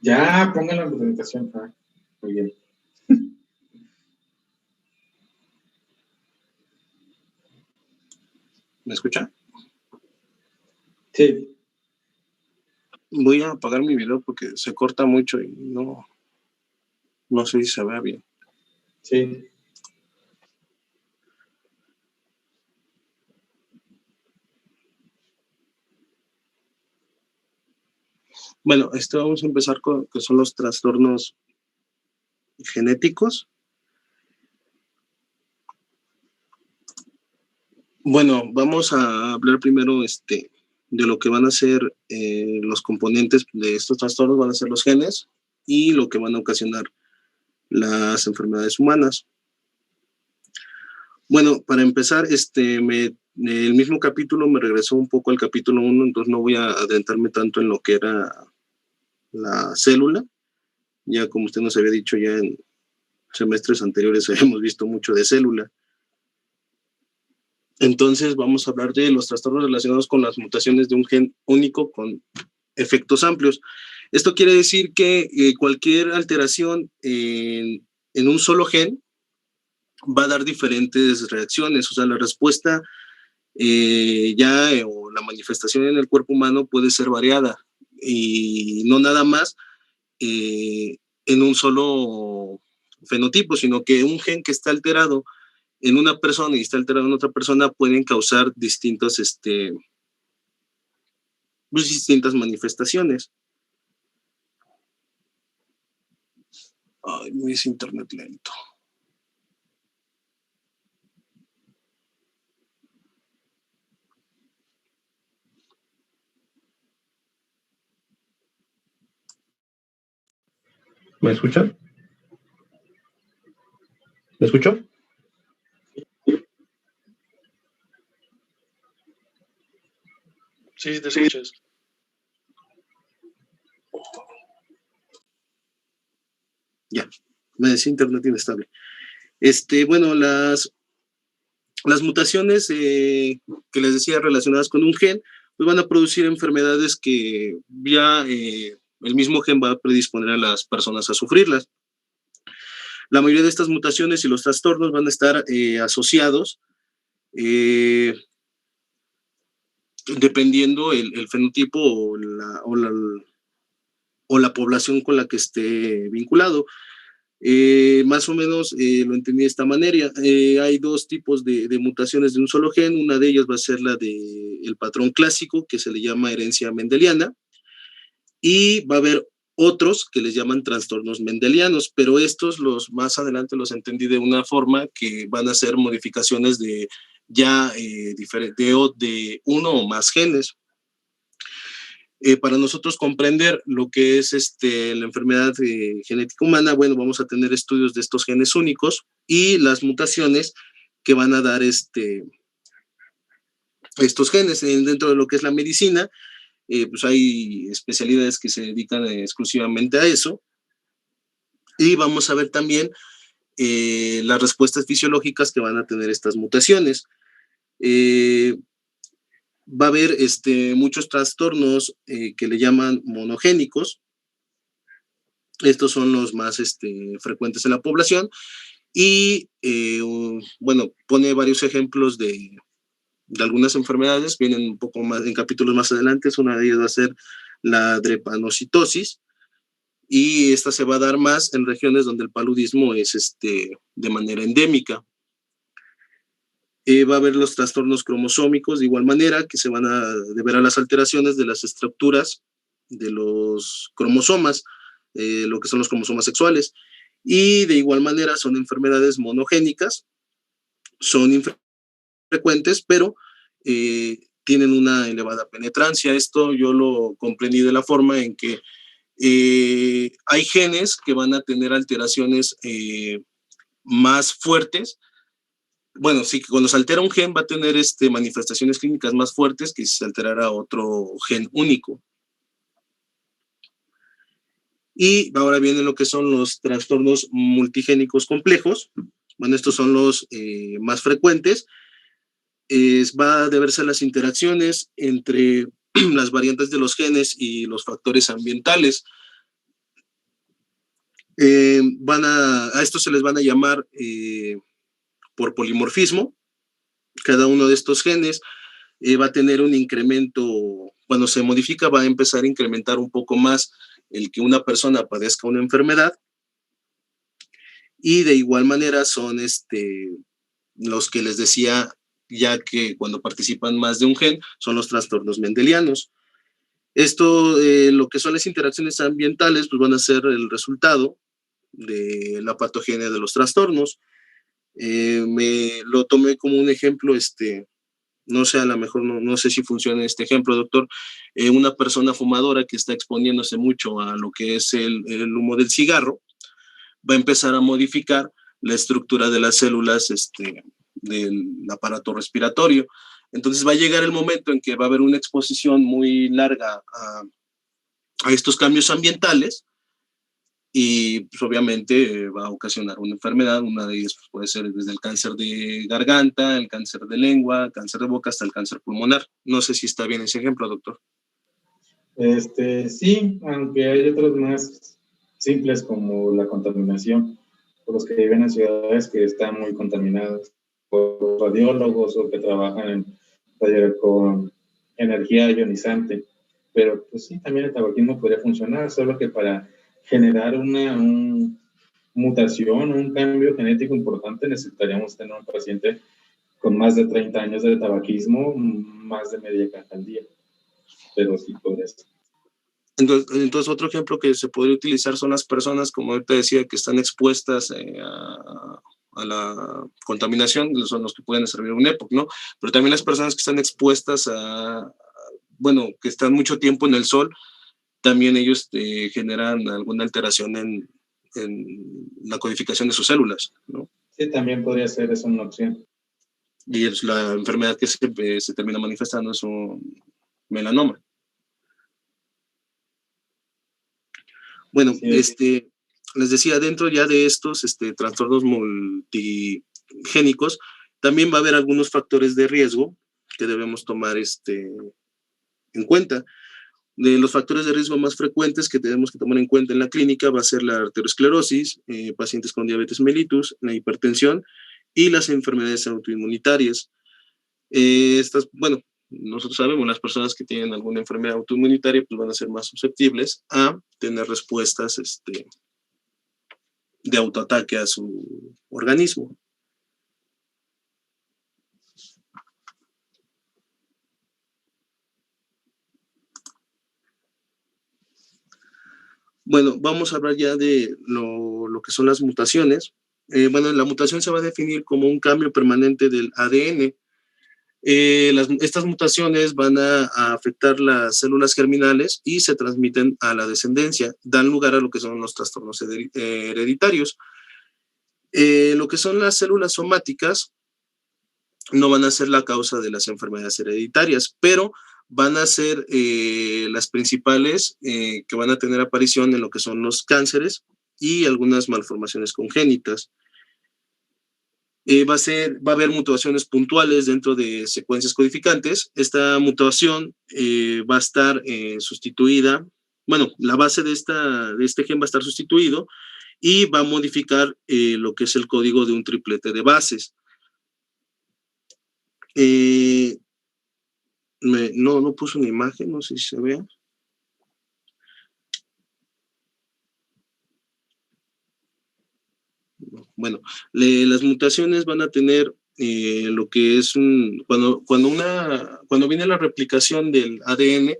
Ya, pónganla en presentación. Ah, muy bien. ¿Me escucha? Sí. Voy a apagar mi video porque se corta mucho y no sé si se vea bien. Sí. Bueno, vamos a empezar con que son los trastornos genéticos. Bueno, vamos a hablar primero de lo que van a ser los componentes de estos trastornos, van a ser los genes y lo que van a ocasionar las enfermedades humanas. Bueno, para empezar, el mismo capítulo me regresó un poco al capítulo 1, entonces no voy a adentrarme tanto en lo que era la célula. Ya como usted nos había dicho, ya en semestres anteriores habíamos visto mucho de célula. Entonces vamos a hablar de los trastornos relacionados con las mutaciones de un gen único con efectos amplios. Esto quiere decir que cualquier alteración en un solo gen va a dar diferentes reacciones, o sea, la respuesta o la manifestación en el cuerpo humano puede ser variada y no nada más en un solo fenotipo, sino que un gen que está alterado en una persona y está alterado en otra persona pueden causar distintas manifestaciones. Ay, me dice internet lento. ¿Me escuchan? ¿Me escuchó? Sí, te escuchas. Ya, me decía internet inestable. Bueno, las mutaciones que les decía relacionadas con un gen, pues van a producir enfermedades que ya el mismo gen va a predisponer a las personas a sufrirlas. La mayoría de estas mutaciones y los trastornos van a estar asociados dependiendo el fenotipo o la población con la que esté vinculado. Más o menos lo entendí de esta manera. Hay dos tipos de mutaciones de un solo gen. Una de ellas va a ser la del patrón clásico, que se le llama herencia mendeliana, y va a haber otros que les llaman trastornos mendelianos, pero estos más adelante los entendí de una forma que van a ser modificaciones de uno o más genes. Para nosotros comprender lo que es la enfermedad genética humana, bueno, vamos a tener estudios de estos genes únicos y las mutaciones que van a dar estos genes. Dentro de lo que es la medicina, pues hay especialidades que se dedican exclusivamente a eso. Y vamos a ver también las respuestas fisiológicas que van a tener estas mutaciones. Va a haber muchos trastornos que le llaman monogénicos. Estos son los más frecuentes en la población. Y, bueno, pone varios ejemplos de algunas enfermedades. Vienen un poco más en capítulos más adelante. Una de ellas va a ser la drepanocitosis. y esta se va a dar más en regiones donde el paludismo es de manera endémica. Va a haber los trastornos cromosómicos de igual manera, que se van a deber a las alteraciones de las estructuras de los cromosomas, lo que son los cromosomas sexuales, y de igual manera son enfermedades monogénicas, son infrecuentes, pero tienen una elevada penetrancia. Esto yo lo comprendí de la forma en que hay genes que van a tener alteraciones más fuertes. Bueno, sí, que cuando se altera un gen va a tener manifestaciones clínicas más fuertes que si se alterara otro gen único. Y ahora viene lo que son los trastornos multigénicos complejos. Bueno, estos son los más frecuentes. Va a deberse a las interacciones entre las variantes de los genes y los factores ambientales. A estos se les van a llamar por polimorfismo. Cada uno de estos genes va a tener un incremento, cuando se modifica va a empezar a incrementar un poco más el que una persona padezca una enfermedad, y de igual manera son los que les decía, ya que cuando participan más de un gen, son los trastornos mendelianos. Esto, lo que son las interacciones ambientales, pues van a ser el resultado de la patogenia de los trastornos. Me lo tomé como un ejemplo, no sé, a lo mejor no sé si funciona este ejemplo, doctor. Una persona fumadora que está exponiéndose mucho a lo que es el humo del cigarro, va a empezar a modificar la estructura de las células del aparato respiratorio. Entonces va a llegar el momento en que va a haber una exposición muy larga a estos cambios ambientales, y pues, obviamente va a ocasionar una enfermedad. Una de ellas pues, puede ser desde el cáncer de garganta, el cáncer de lengua, cáncer de boca, hasta el cáncer pulmonar. No sé si está bien ese ejemplo, doctor. Sí, aunque hay otros más simples como la contaminación, por los que viven en ciudades que están muy contaminadas, por radiólogos o que trabajan con energía ionizante. Pero pues sí, también el tabaquismo podría funcionar, solo que para generar una mutación, un cambio genético importante, necesitaríamos tener un paciente con más de 30 años de tabaquismo, más de media caja al día. Pero sí podría ser. Entonces, otro ejemplo que se podría utilizar son las personas, como ahorita decía, que están expuestas a la contaminación, son los que pueden servir un EPOC, ¿no? Pero también las personas que están expuestas que están mucho tiempo en el sol, también ellos generan alguna alteración en la codificación de sus células, ¿no? Sí, también podría ser eso una opción. Y la enfermedad que se termina manifestando es un melanoma. Bueno, sí. Les decía, dentro ya de estos trastornos multigénicos, también va a haber algunos factores de riesgo que debemos tomar en cuenta. De los factores de riesgo más frecuentes que tenemos que tomar en cuenta en la clínica va a ser la arteriosclerosis, pacientes con diabetes mellitus, la hipertensión y las enfermedades autoinmunitarias. Nosotros sabemos, las personas que tienen alguna enfermedad autoinmunitaria pues van a ser más susceptibles a tener respuestas de autoataque a su organismo. Bueno, vamos a hablar ya de lo que son las mutaciones. La mutación se va a definir como un cambio permanente del ADN. Estas mutaciones van a afectar las células germinales y se transmiten a la descendencia, dan lugar a lo que son los trastornos hereditarios. Lo que son las células somáticas no van a ser la causa de las enfermedades hereditarias, pero van a ser las principales que van a tener aparición en lo que son los cánceres y algunas malformaciones congénitas. Va a haber mutaciones puntuales dentro de secuencias codificantes. Esta mutación va a estar sustituida, la base de este gen va a estar sustituido y va a modificar lo que es el código de un triplete de bases. No puso una imagen, no sé si se vea. Bueno, las mutaciones van a tener lo que es cuando viene la replicación del ADN,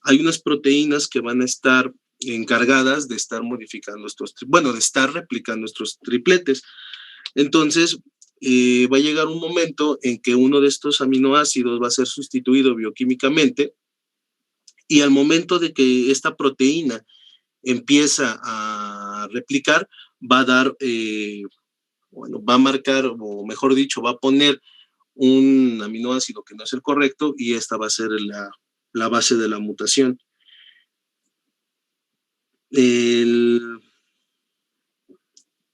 hay unas proteínas que van a estar encargadas de estar modificando de estar replicando estos tripletes. Entonces, va a llegar un momento en que uno de estos aminoácidos va a ser sustituido bioquímicamente, y al momento de que esta proteína empieza a replicar, va a dar, va a marcar, o mejor dicho, va a poner un aminoácido que no es el correcto, y esta va a ser la base de la mutación.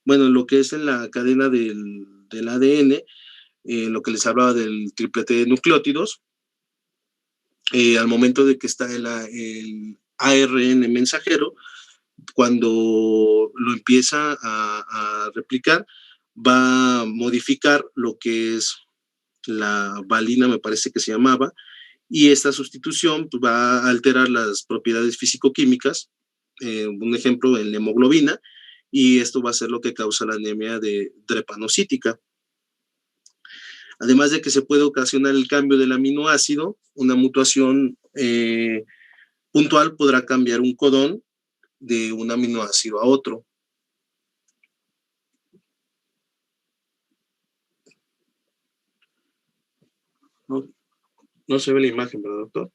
Lo que es en la cadena del ADN, lo que les hablaba del triplete de nucleótidos, al momento de que está el ARN mensajero, cuando lo empieza a replicar, va a modificar lo que es la valina, me parece que se llamaba, y esta sustitución pues, va a alterar las propiedades físico-químicas, un ejemplo en la hemoglobina, y esto va a ser lo que causa la anemia drepanocítica. Además de que se puede ocasionar el cambio del aminoácido, una mutación puntual podrá cambiar un codón de un aminoácido a otro. No se ve la imagen, ¿verdad, doctor?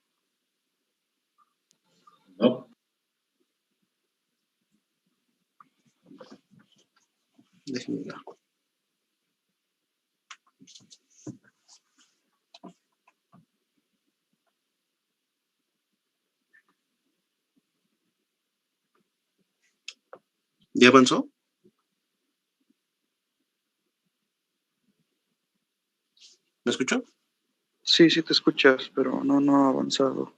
No. Déjenme ver. ¿Ya avanzó? ¿Me escuchó? Sí, sí te escuchas, pero no ha avanzado.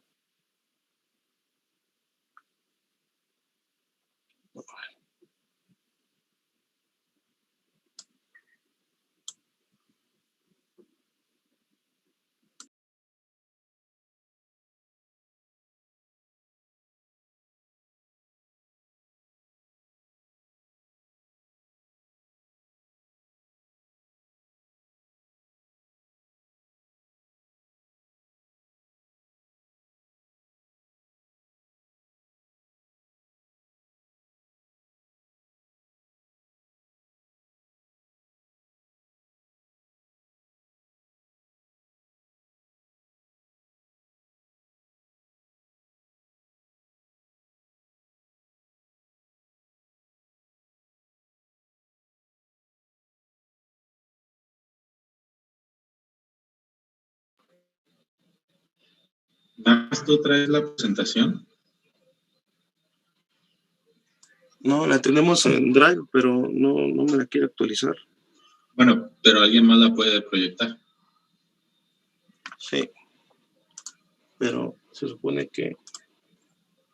¿Tú traes la presentación? No, la tenemos en Drive, pero no me la quiere actualizar. Bueno, pero alguien más la puede proyectar. Sí. Pero se supone que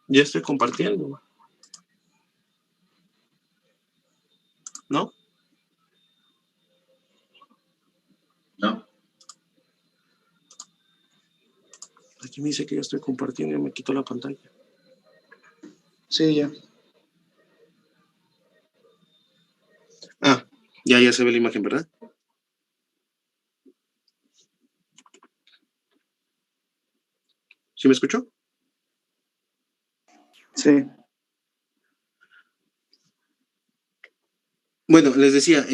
ya estoy compartiendo. ¿No? No. Aquí me dice que ya estoy compartiendo y me quito la pantalla. Sí, ya. Ah, ya se ve la imagen, ¿verdad? ¿Sí me escuchó? Sí. Bueno, les decía,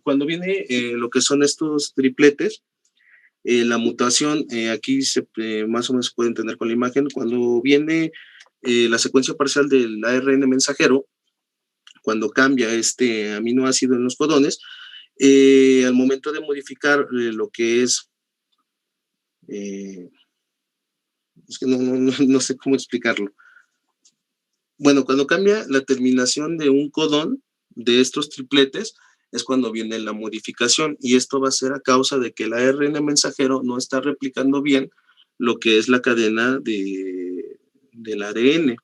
cuando viene lo que son estos tripletes, la mutación, aquí más o menos se puede entender con la imagen, cuando viene la secuencia parcial del ARN mensajero, cuando cambia este aminoácido en los codones, al momento de modificar lo que es que no sé cómo explicarlo. Bueno, cuando cambia la terminación de un codón de estos tripletes, es cuando viene la modificación, y esto va a ser a causa de que el ARN mensajero no está replicando bien lo que es la cadena del ADN.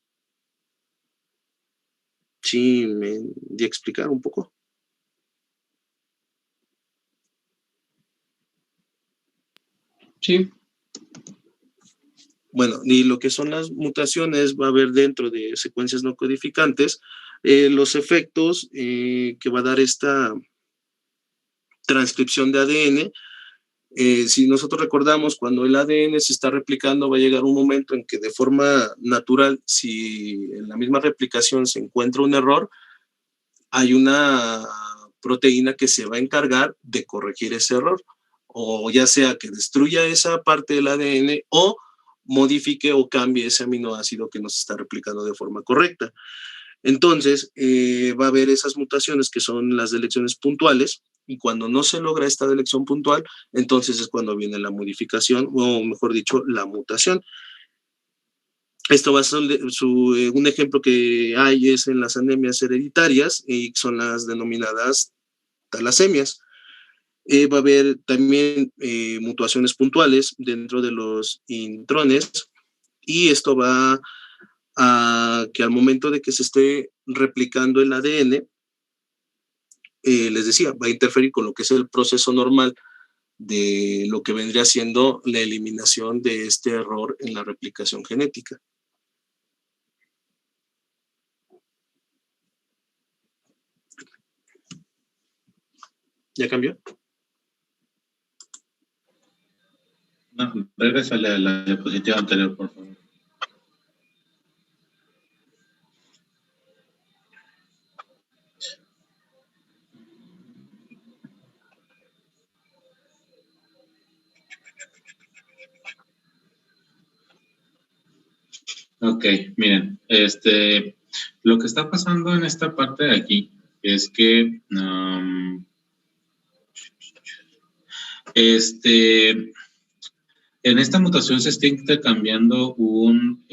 Sí, me di a explicar un poco. Sí. Bueno, y lo que son las mutaciones va a haber dentro de secuencias no codificantes, los efectos que va a dar esta transcripción de ADN. Si nosotros recordamos, cuando el ADN se está replicando, va a llegar un momento en que de forma natural, si en la misma replicación se encuentra un error, hay una proteína que se va a encargar de corregir ese error, o ya sea que destruya esa parte del ADN o modifique o cambie ese aminoácido que no se está replicando de forma correcta. Entonces, va a haber esas mutaciones que son las deleciones puntuales, y cuando no se logra esta delección puntual, entonces es cuando viene la modificación, o mejor dicho, la mutación. Esto va a ser un ejemplo que hay es en las anemias hereditarias, y son las denominadas talasemias. Va a haber también mutaciones puntuales dentro de los intrones, y esto va a que al momento de que se esté replicando el ADN, les decía, va a interferir con lo que es el proceso normal de lo que vendría siendo la eliminación de este error en la replicación genética. ¿Ya cambió? No, regresa a la diapositiva anterior, por favor. Ok, miren, lo que está pasando en esta parte de aquí es que en esta mutación se está intercambiando un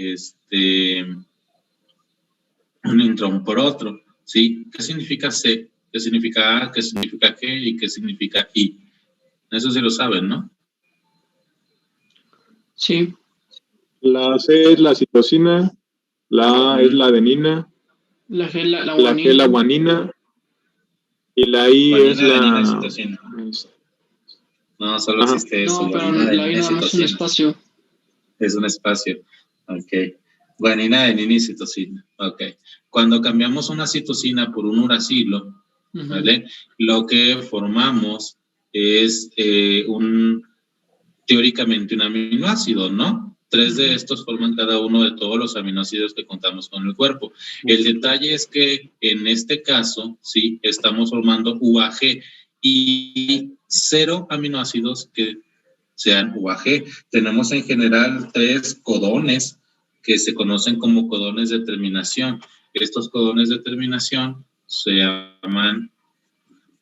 intrón por otro, ¿sí? ¿Qué significa C? ¿Qué significa A? ¿Qué significa G? ¿Y qué significa I? Eso sí lo saben, ¿no? Sí. La C es la citosina, la A es la adenina, La G, la la G es la guanina, y la I Guanina, es la... adenina y citosina. No, solo Ajá. existe eso. No, pero guanina, la I adenina y nada más es un citosina. espacio. Es un espacio. Ok. Guanina, adenina y citosina. Ok. Cuando cambiamos una citosina por un uracilo, ¿vale? Lo que formamos es teóricamente un aminoácido, ¿no? 3 de estos forman cada uno de todos los aminoácidos que contamos con el cuerpo. El detalle es que en este caso, sí, estamos formando UAG y 0 aminoácidos que sean UAG. Tenemos en general 3 codones que se conocen como codones de terminación. Estos codones de terminación se llaman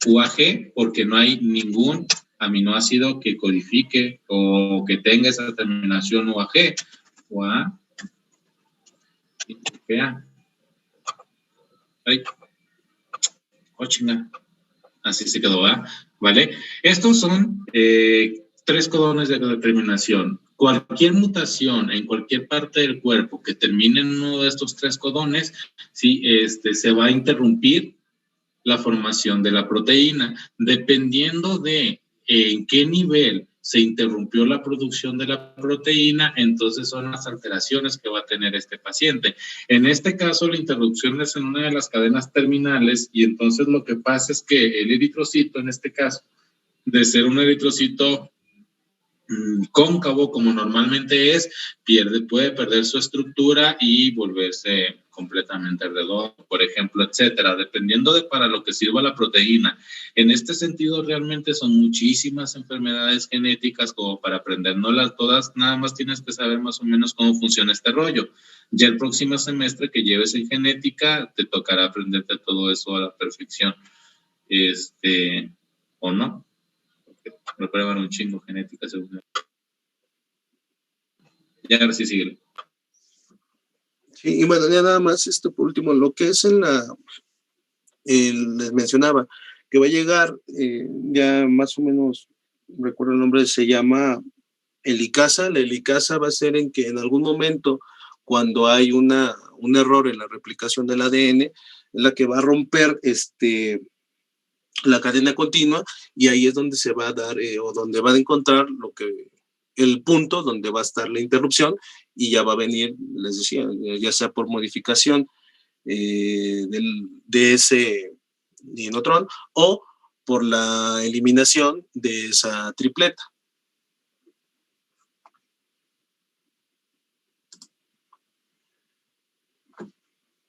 UAG porque no hay ningún aminoácido que codifique o que tenga esa terminación UAG. UA. Ay. Oh, chinga. Así se quedó, ¿vale? Estos son 3 codones de determinación. Cualquier mutación en cualquier parte del cuerpo que termine en uno de estos 3 codones, ¿sí? Se va a interrumpir la formación de la proteína. Dependiendo de en qué nivel se interrumpió la producción de la proteína, entonces son las alteraciones que va a tener este paciente. En este caso, la interrupción es en una de las cadenas terminales y entonces lo que pasa es que el eritrocito, en este caso, de ser un eritrocito cóncavo como normalmente es, puede perder su estructura y volverse completamente redondo, por ejemplo, etcétera, dependiendo de para lo que sirva la proteína. En este sentido, realmente son muchísimas enfermedades genéticas como para aprendérnoslas todas, nada más tienes que saber más o menos cómo funciona este rollo. Ya el próximo semestre que lleves en genética, te tocará aprenderte todo eso a la perfección, o no. Me prueban un chingo genética según. Ya ahora sí sigue. Sí, y bueno, ya nada más esto por último, lo que es les mencionaba, que va a llegar, ya más o menos, recuerdo el nombre, se llama helicasa. La helicasa va a ser en que en algún momento, cuando hay un error en la replicación del ADN, es la que va a romper la cadena continua, y ahí es donde se va a dar o donde va a encontrar el punto donde va a estar la interrupción, y ya va a venir, les decía, ya sea por modificación de ese neutrón o por la eliminación de esa tripleta.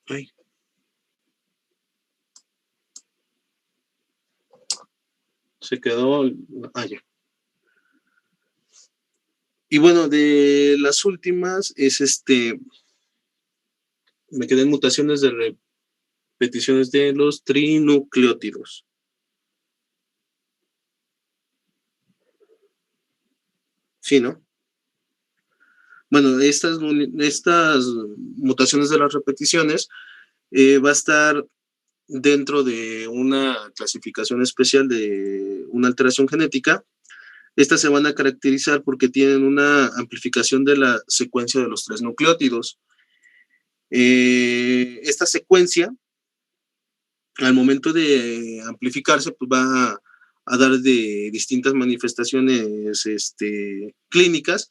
Ay. Se quedó. Ya. Y bueno, de las últimas es me quedé en mutaciones de repeticiones de los trinucleótidos. Sí, ¿no? Bueno, estas mutaciones de las repeticiones va a estar dentro de una clasificación especial de una alteración genética. Estas se van a caracterizar porque tienen una amplificación de la secuencia de los 3 nucleótidos. Esta secuencia, al momento de amplificarse, pues va a dar de distintas manifestaciones clínicas,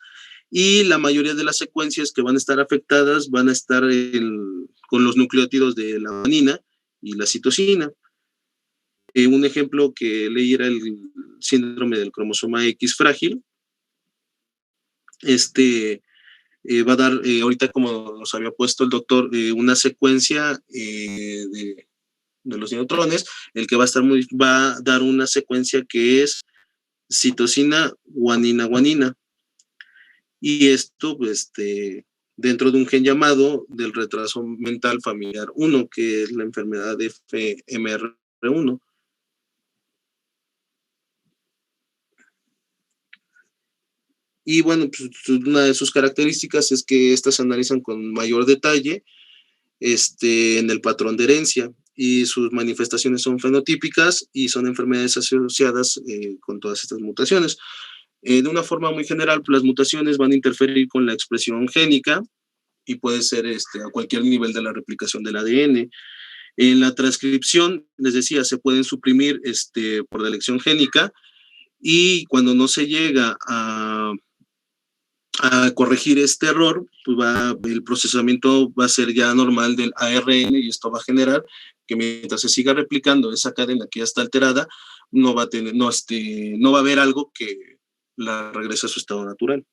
y la mayoría de las secuencias que van a estar afectadas van a estar con los nucleótidos de la guanina y la citosina. Un ejemplo que leí era el síndrome del cromosoma X frágil. Va a dar, ahorita como nos había puesto el doctor, una secuencia de los neutrones. El que va a dar una secuencia que es citosina, guanina, guanina. Y esto, dentro de un gen llamado del retraso mental familiar 1, que es la enfermedad de FMR1. Y bueno, pues una de sus características es que estas se analizan con mayor detalle en el patrón de herencia, y sus manifestaciones son fenotípicas y son enfermedades asociadas con todas estas mutaciones. De una forma muy general, pues, las mutaciones van a interferir con la expresión génica y puede ser a cualquier nivel de la replicación del ADN. En la transcripción, les decía, se pueden suprimir por la elección génica, y cuando no se llega a corregir este error, pues el procesamiento va a ser ya normal del ARN, y esto va a generar que mientras se siga replicando esa cadena que ya está alterada, no va a haber algo que la regrese a su estado natural.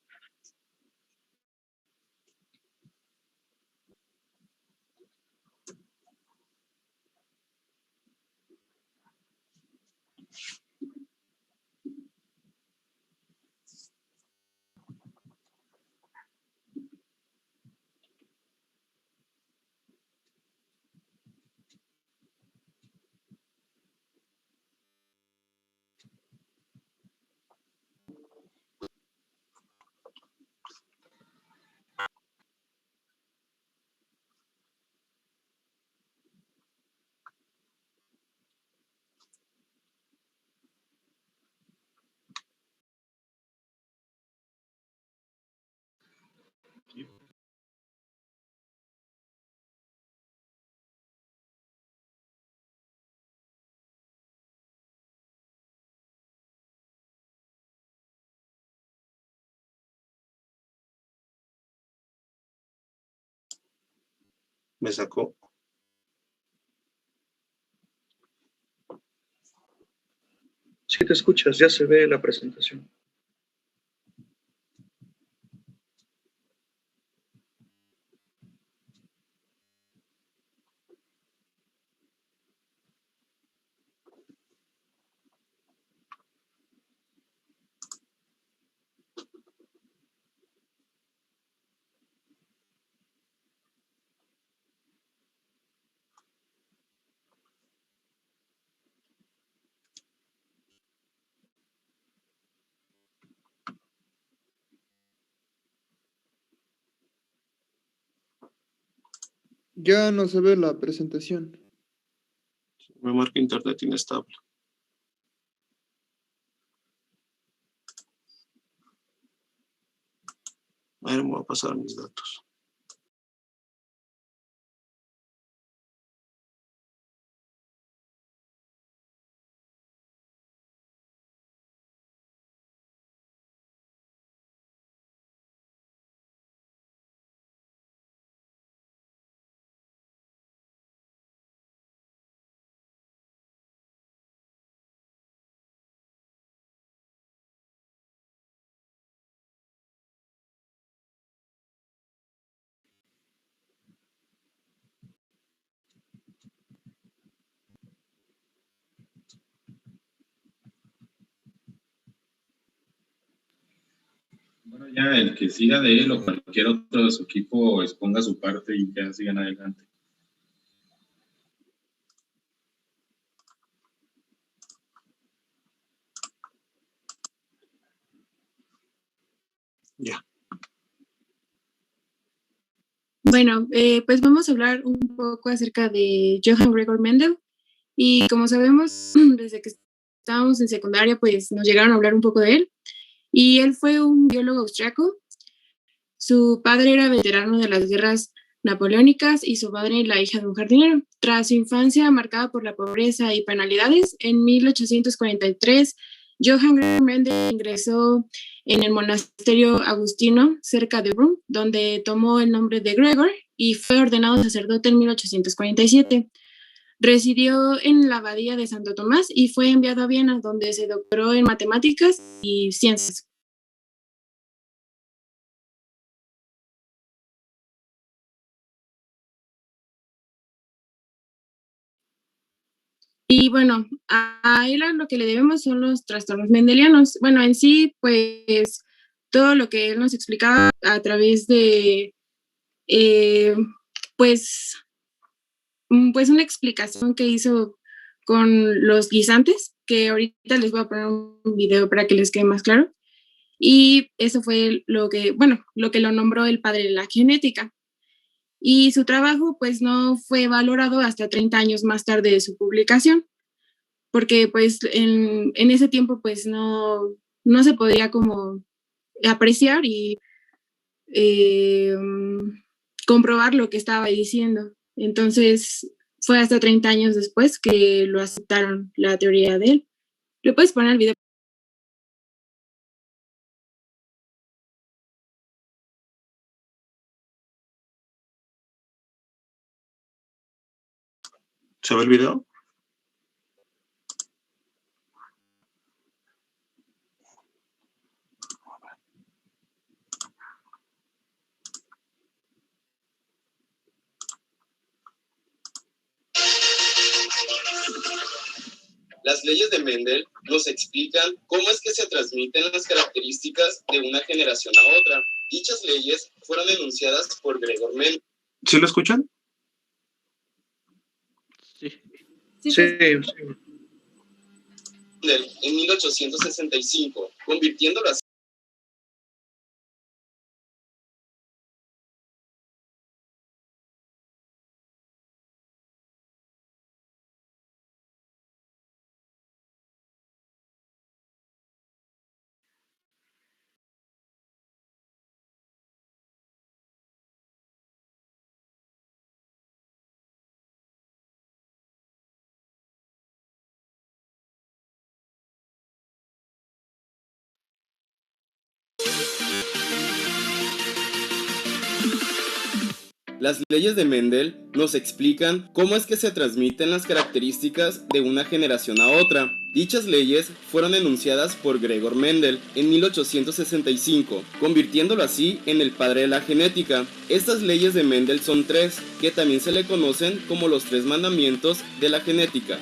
Me sacó. Sí, te escuchas, ya se ve la presentación. Ya no se ve la presentación. Me marca internet inestable. A ver, me voy a pasar mis datos. Bueno, ya el que siga de él o cualquier otro de su equipo exponga su parte y ya sigan adelante. Ya. Bueno, pues vamos a hablar un poco acerca de Johann Gregor Mendel. Y como sabemos, desde que estábamos en secundaria, pues nos llegaron a hablar un poco de él. Y él fue un biólogo austriaco. Su padre era veterano de las guerras napoleónicas y su madre la hija de un jardinero. Tras su infancia marcada por la pobreza y penalidades, en 1843, Johann Gregor Mendel ingresó en el monasterio agustino cerca de Brunn, donde tomó el nombre de Gregor y fue ordenado sacerdote en 1847. Residió en la abadía de Santo Tomás y fue enviado a Viena, donde se doctoró en matemáticas y ciencias. Y bueno, a él lo que le debemos son los trastornos mendelianos. Bueno, en sí, pues todo lo que él nos explicaba a través de, pues, pues una explicación que hizo con los guisantes, que ahorita les voy a poner un video para que les quede más claro. Y eso fue lo que, bueno, lo que lo nombró el padre de la genética. Y su trabajo, pues, no fue valorado hasta 30 años más tarde de su publicación, porque, pues, en ese tiempo, pues, no se podía como apreciar y comprobar lo que estaba diciendo. Entonces, fue hasta 30 años después que lo aceptaron la teoría de él. ¿Le puedes poner el video? ¿Se ve el video? Las leyes de Mendel nos explican cómo es que se transmiten las características de una generación a otra. Dichas leyes fueron enunciadas por Gregor Mendel. ¿Sí lo escuchan? Sí. En 1865, convirtiéndolo así Las leyes de Mendel nos explican cómo es que se transmiten las características de una generación a otra. Dichas leyes fueron enunciadas por Gregor Mendel en 1865, convirtiéndolo así en el padre de la genética. Estas leyes de Mendel son tres, que también se le conocen como los 3 mandamientos de la genética.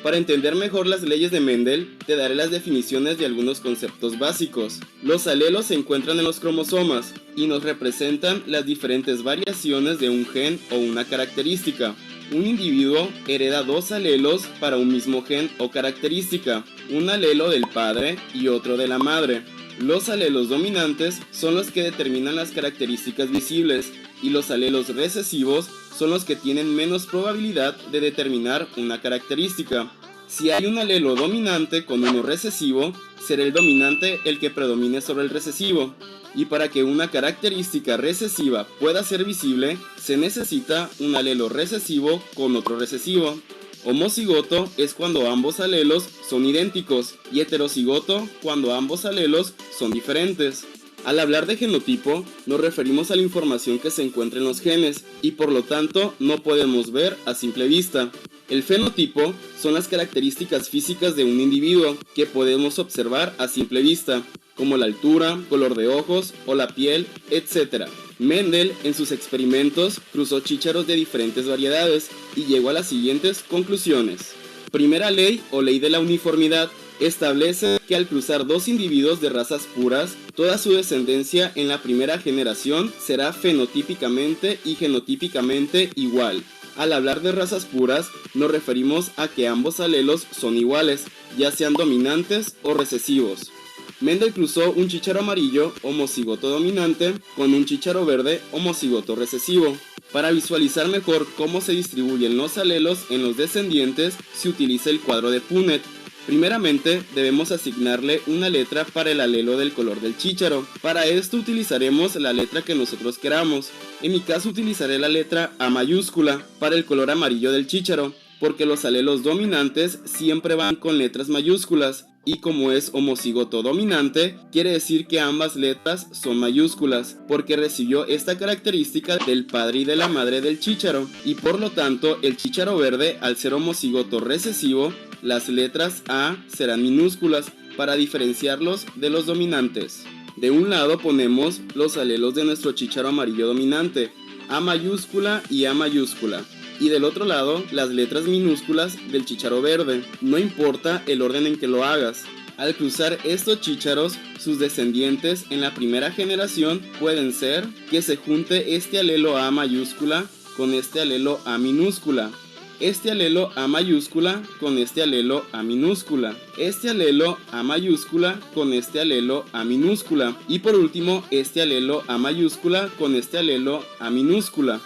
Para entender mejor las leyes de Mendel, te daré las definiciones de algunos conceptos básicos. Los alelos se encuentran en los cromosomas y nos representan las diferentes variaciones de un gen o una característica. Un individuo hereda 2 alelos para un mismo gen o característica, un alelo del padre y otro de la madre. Los alelos dominantes son los que determinan las características visibles y los alelos recesivos son los que tienen menos probabilidad de determinar una característica. Si hay un alelo dominante con uno recesivo, será el dominante el que predomine sobre el recesivo. Y para que una característica recesiva pueda ser visible, se necesita un alelo recesivo con otro recesivo. Homocigoto es cuando ambos alelos son idénticos y heterocigoto cuando ambos alelos son diferentes. Al hablar de genotipo, nos referimos a la información que se encuentra en los genes y por lo tanto no podemos ver a simple vista. El fenotipo son las características físicas de un individuo que podemos observar a simple vista, como la altura, color de ojos o la piel, etc. Mendel, en sus experimentos, cruzó chícharos de diferentes variedades y llegó a las siguientes conclusiones. Primera ley o ley de la uniformidad. establece que al cruzar dos individuos de razas puras, toda su descendencia en la primera generación será fenotípicamente y genotípicamente igual. Al hablar de razas puras, nos referimos a que ambos alelos son iguales, ya sean dominantes o recesivos. Mendel cruzó un chícharo amarillo homocigoto dominante con un chícharo verde homocigoto recesivo. Para visualizar mejor cómo se distribuyen los alelos en los descendientes, se utiliza el cuadro de Punnett. Primeramente, debemos asignarle una letra para el alelo del color del chícharo. Para esto utilizaremos la letra que nosotros queramos. En mi caso utilizaré la letra A mayúscula para el color amarillo del chícharo, porque los alelos dominantes siempre van con letras mayúsculas, y como es homocigoto dominante, quiere decir que ambas letras son mayúsculas, porque recibió esta característica del padre y de la madre del chícharo, y por lo tanto el chícharo verde, al ser homocigoto recesivo, las letras A serán minúsculas para diferenciarlos de los dominantes. De un lado ponemos los alelos de nuestro chícharo amarillo dominante, A mayúscula y A mayúscula. Y del otro lado, las letras minúsculas del chícharo verde, no importa el orden en que lo hagas. Al cruzar estos chícharos, sus descendientes en la primera generación pueden ser que se junte este alelo A mayúscula con este alelo A minúscula, este alelo A mayúscula con este alelo A minúscula, este alelo A mayúscula con este alelo A minúscula, y por último este alelo A mayúscula con este alelo A minúscula.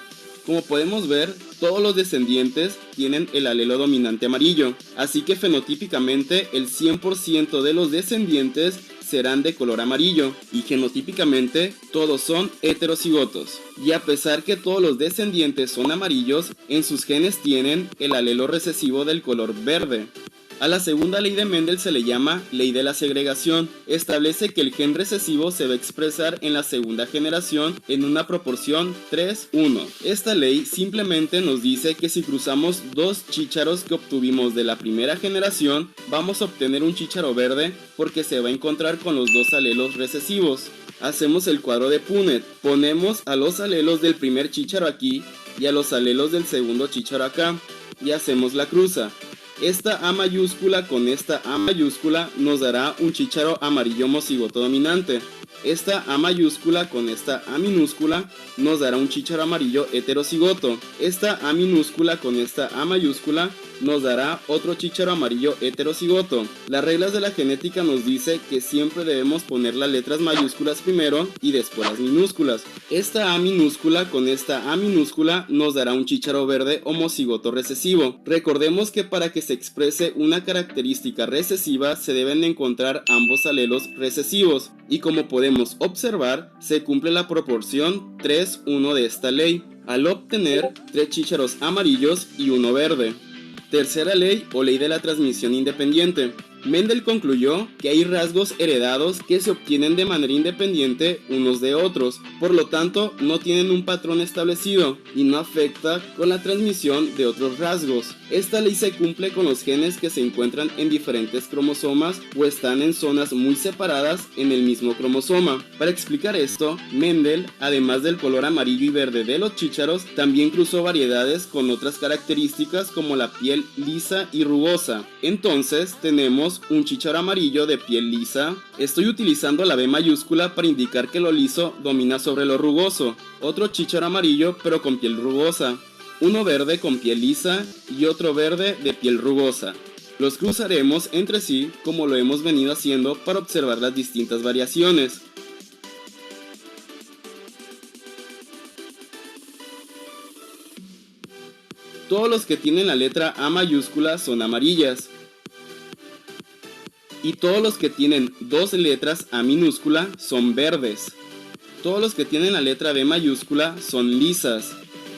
Como podemos ver, todos los descendientes tienen el alelo dominante amarillo, así que fenotípicamente el 100% de los descendientes serán de color amarillo, y genotípicamente todos son heterocigotos. Y a pesar que todos los descendientes son amarillos, en sus genes tienen el alelo recesivo del color verde. A la segunda ley de Mendel se le llama ley de la segregación. Establece que el gen recesivo se va a expresar en la segunda generación en una proporción 3:1. Esta ley simplemente nos dice que si cruzamos dos chícharos que obtuvimos de la primera generación, vamos a obtener un chícharo verde porque se va a encontrar con los dos alelos recesivos. Hacemos el cuadro de Punnett. Ponemos a los alelos del primer chícharo aquí y a los alelos del segundo chícharo acá, y hacemos la cruza. Esta A mayúscula con esta A mayúscula nos dará un chícharo amarillo homocigoto dominante. Esta A mayúscula con esta A minúscula nos dará un chícharo amarillo heterocigoto. Esta A minúscula con esta A mayúscula nos dará otro chícharo amarillo heterocigoto. Las reglas de la genética nos dice que siempre debemos poner las letras mayúsculas primero y después las minúsculas. Esta A minúscula con esta A minúscula nos dará un chícharo verde homocigoto recesivo. Recordemos que para que se exprese una característica recesiva se deben encontrar ambos alelos recesivos, y como podemos observar, se cumple la proporción 3:1 de esta ley, al obtener 3 chícharos amarillos y 1 verde. Tercera ley o ley de la transmisión independiente. Mendel concluyó que hay rasgos heredados que se obtienen de manera independiente unos de otros, por lo tanto no tienen un patrón establecido y no afecta con la transmisión de otros rasgos. Esta ley se cumple con los genes que se encuentran en diferentes cromosomas o están en zonas muy separadas en el mismo cromosoma. Para explicar esto, Mendel, además del color amarillo y verde de los chícharos, también cruzó variedades con otras características como la piel lisa y rugosa. Entonces tenemos un chícharo amarillo de piel lisa. Estoy utilizando la B mayúscula para indicar que lo liso domina sobre lo rugoso. Otro chícharo amarillo pero con piel rugosa. Uno verde con piel lisa y otro verde de piel rugosa. Los cruzaremos entre sí como lo hemos venido haciendo para observar las distintas variaciones. Todos los que tienen la letra A mayúscula son amarillas. Y todos los que tienen dos letras A minúscula son verdes. Todos los que tienen la letra B mayúscula son lisas.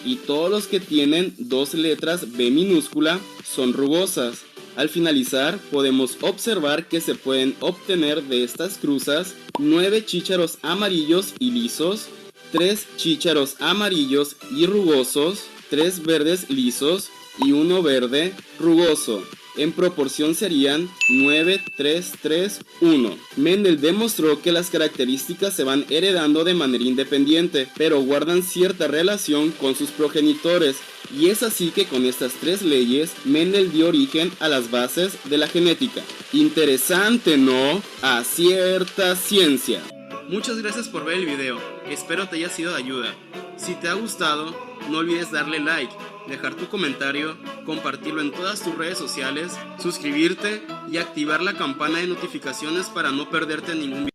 Y todos los que tienen dos letras B minúscula son rugosas. Al finalizar, podemos observar que se pueden obtener de estas cruzas 9 chícharos amarillos y lisos, 3 chícharos amarillos y rugosos, 3 verdes lisos y 1 verde rugoso. en proporción serían 9, 3, 3, 1. Mendel demostró que las características se van heredando de manera independiente, pero guardan cierta relación con sus progenitores, y es así que con estas tres leyes, Mendel dio origen a las bases de la genética. Interesante, ¿no? A cierta ciencia. Muchas gracias por ver el video, espero te haya sido de ayuda. Si te ha gustado, no olvides darle like, dejar tu comentario, compartirlo en todas tus redes sociales, suscribirte y activar la campana de notificaciones para no perderte ningún video.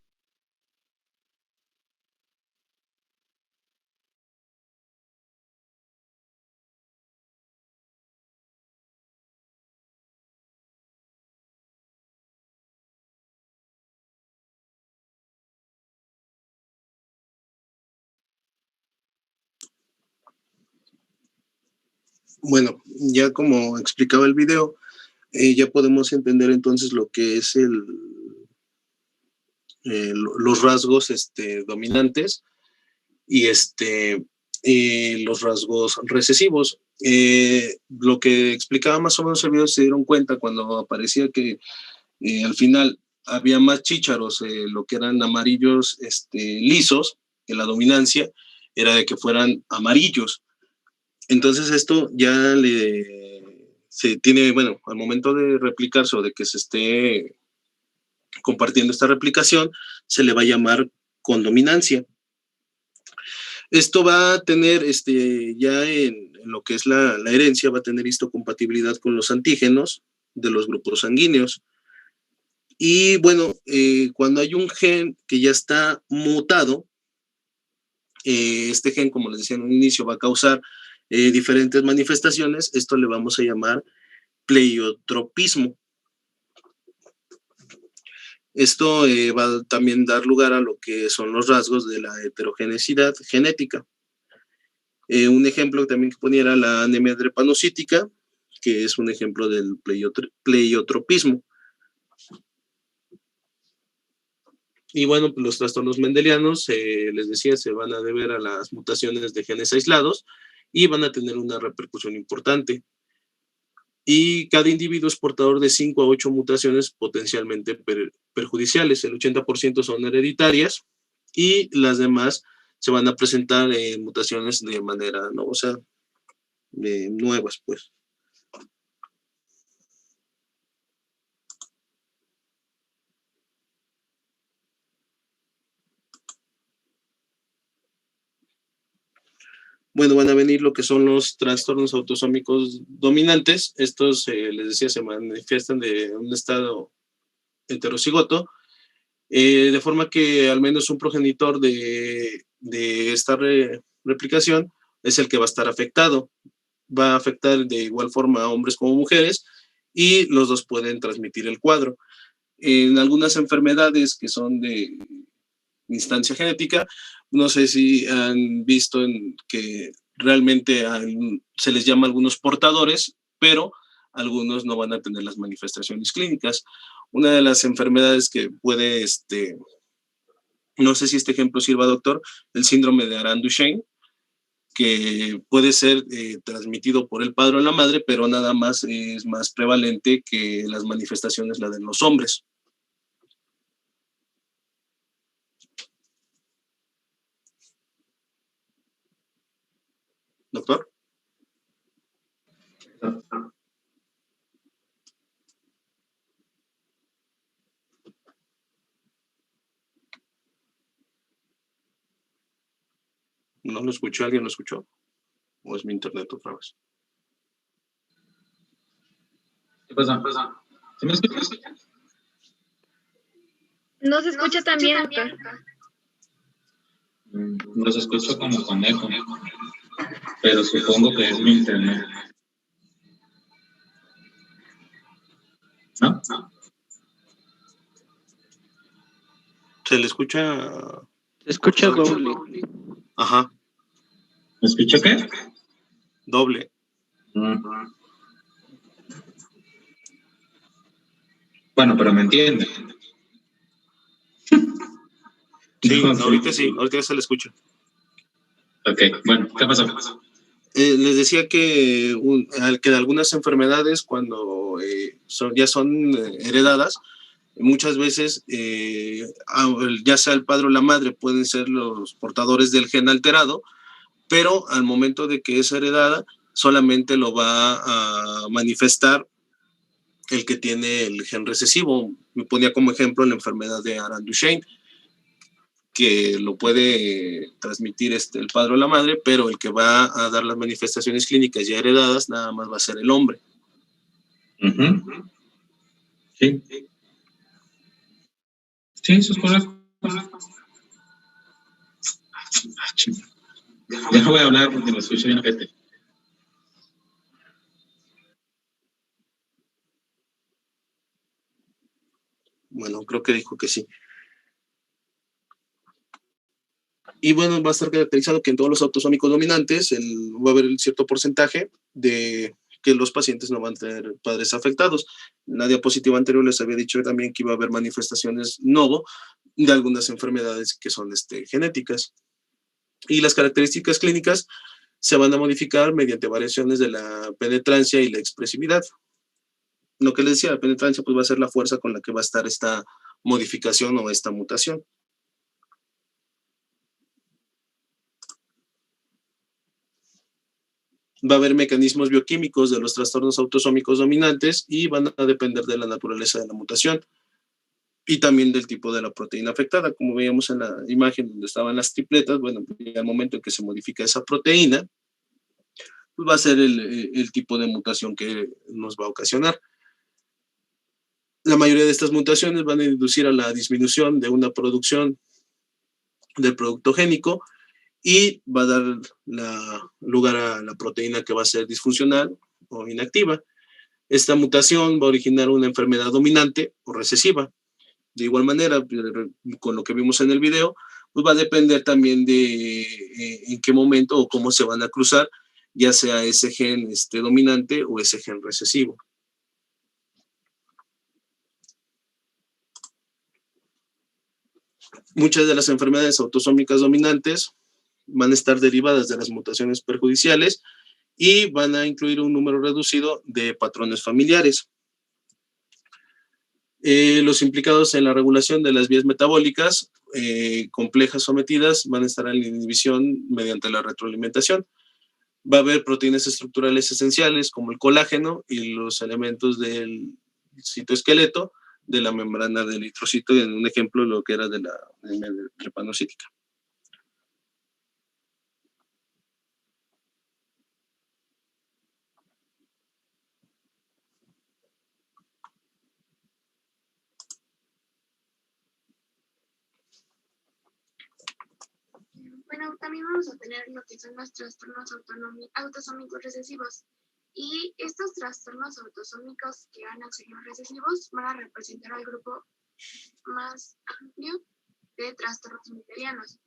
Bueno, ya como explicaba el video, ya podemos entender entonces lo que es los rasgos dominantes y los rasgos recesivos. Lo que explicaba más o menos el video, se dieron cuenta cuando aparecía que al final había más chícharos, lo que eran amarillos lisos, que la dominancia era de que fueran amarillos. Entonces esto ya se tiene, bueno, al momento de replicarse o de que se esté compartiendo esta replicación, se le va a llamar condominancia. Esto va a tener, ya en lo que es la herencia, va a tener histocompatibilidad con los antígenos de los grupos sanguíneos. Y bueno, cuando hay un gen que ya está mutado, este gen, como les decía en un inicio, va a causar diferentes manifestaciones. Esto le vamos a llamar pleiotropismo. Esto va a también dar lugar a lo que son los rasgos de la heterogeneidad genética. Un ejemplo también que ponía era la anemia drepanocítica, que es un ejemplo del pleiotropismo. Y bueno, pues los trastornos mendelianos, les decía, se van a deber a las mutaciones de genes aislados y van a tener una repercusión importante. Y cada individuo es portador de 5 a 8 mutaciones potencialmente perjudiciales. El 80% son hereditarias y las demás se van a presentar mutaciones de manera, ¿no? O sea, nuevas, pues. Bueno, van a venir lo que son los trastornos autosómicos dominantes. Estos, les decía, se manifiestan de un estado heterocigoto, de forma que al menos un progenitor de esta replicación es el que va a estar afectado. Va a afectar de igual forma a hombres como mujeres y los dos pueden transmitir el cuadro. En algunas enfermedades que son de instancia genética, no sé si han visto que realmente se les llama algunos portadores, pero algunos no van a tener las manifestaciones clínicas. Una de las enfermedades que puede, no sé si este ejemplo sirva, doctor, el síndrome de Arend-Duchenne, que puede ser transmitido por el padre o la madre, pero nada más es más prevalente que las manifestaciones la de los hombres. Doctor. ¿No lo escuchó? ¿Alguien lo escuchó? ¿O es mi internet otra vez? ¿Qué pasa? ¿Sí me escuchas? No se escucha tan bien, doctor. Los escucho como con eco, pero supongo que es mi internet. ¿No? Se le escucha... Se escucha doble. Ajá. ¿Me escucha qué? Doble. Bueno, pero me entiende. Sí, ahorita sí, ahorita ya se le escucha. Ok, bueno, ¿qué pasó? Les decía que, que algunas enfermedades cuando ya son heredadas, muchas veces ya sea el padre o la madre pueden ser los portadores del gen alterado, pero al momento de que es heredada solamente lo va a manifestar el que tiene el gen recesivo. Me ponía como ejemplo la enfermedad de Arend-Duchenne, que lo puede transmitir el padre o la madre, pero el que va a dar las manifestaciones clínicas ya heredadas nada más va a ser el hombre. Sí. Sí, eso es correcto. Ya no voy a hablar porque me escucho bien gente. Bueno, creo que dijo que sí. Y bueno, va a estar caracterizado que en todos los autosómicos dominantes va a haber un cierto porcentaje de que los pacientes no van a tener padres afectados. En la diapositiva anterior les había dicho también que iba a haber manifestaciones novo de algunas enfermedades que son genéticas. Y las características clínicas se van a modificar mediante variaciones de la penetrancia y la expresividad. Lo que les decía, la penetrancia pues va a ser la fuerza con la que va a estar esta modificación o esta mutación. Va a haber mecanismos bioquímicos de los trastornos autosómicos dominantes y van a depender de la naturaleza de la mutación y también del tipo de la proteína afectada. Como veíamos en la imagen donde estaban las tripletas, bueno, al momento en que se modifica esa proteína, pues va a ser el tipo de mutación que nos va a ocasionar. La mayoría de estas mutaciones van a inducir a la disminución de una producción del producto génico y va a dar lugar a la proteína que va a ser disfuncional o inactiva. Esta mutación va a originar una enfermedad dominante o recesiva. De igual manera, con lo que vimos en el video, pues va a depender también de en qué momento o cómo se van a cruzar, ya sea ese gen dominante o ese gen recesivo. Muchas de las enfermedades autosómicas dominantes van a estar derivadas de las mutaciones perjudiciales y van a incluir un número reducido de patrones familiares. Los implicados en la regulación de las vías metabólicas complejas sometidas van a estar en la inhibición mediante la retroalimentación. Va a haber proteínas estructurales esenciales como el colágeno y los elementos del citoesqueleto de la membrana del eritrocito, en un ejemplo lo que era de la drepanocítica. Bueno, también vamos a tener lo que son los trastornos autosómicos recesivos. Y estos trastornos autosómicos que van a ser los recesivos van a representar al grupo más amplio de trastornos mendelianos.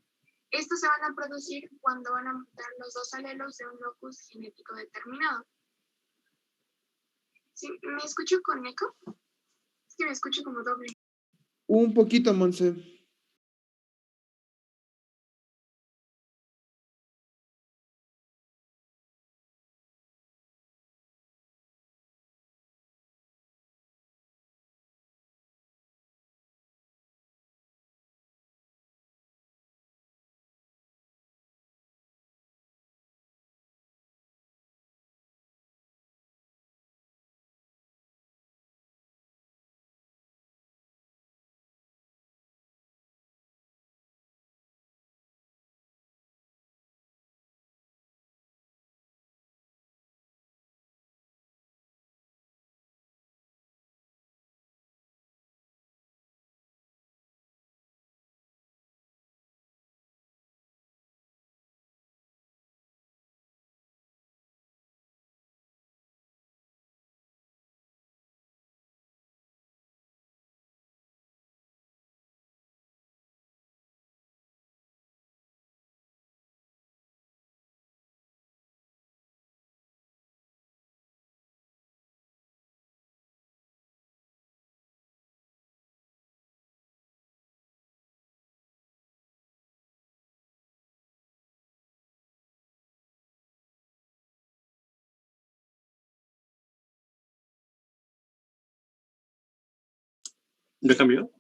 Estos se van a producir cuando van a mutar los dos alelos de un locus genético determinado. ¿Sí? ¿Me escucho con eco? Es que me escucho como doble. Un poquito, Monse. ¿Ya cambió?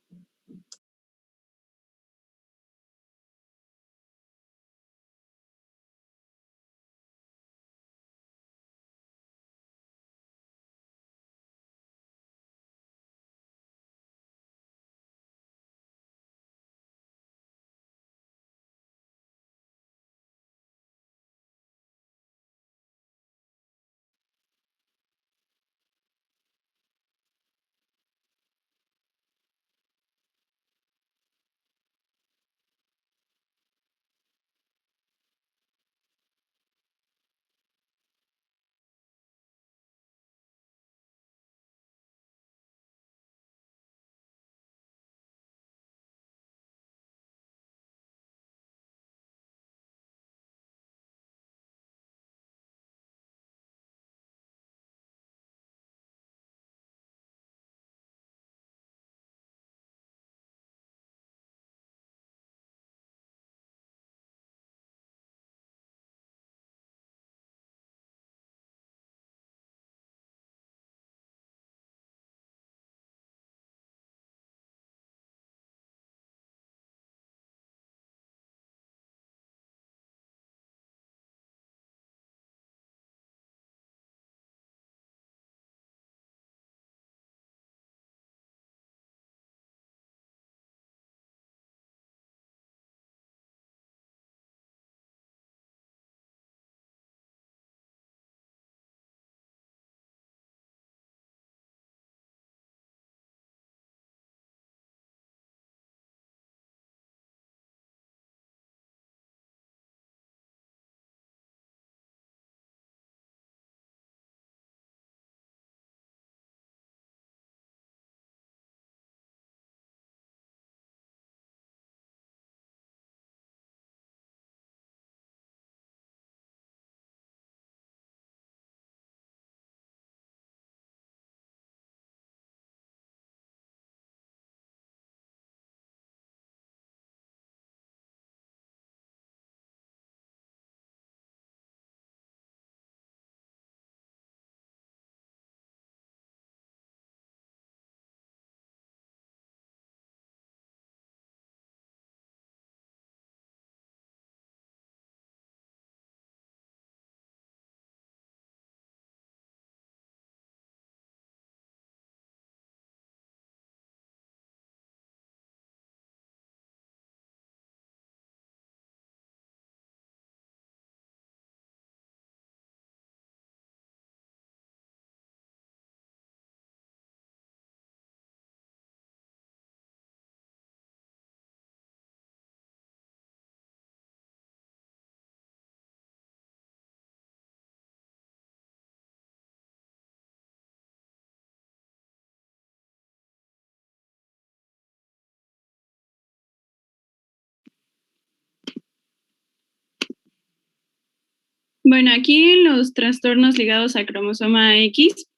Bueno, aquí en los trastornos ligados al cromosoma X,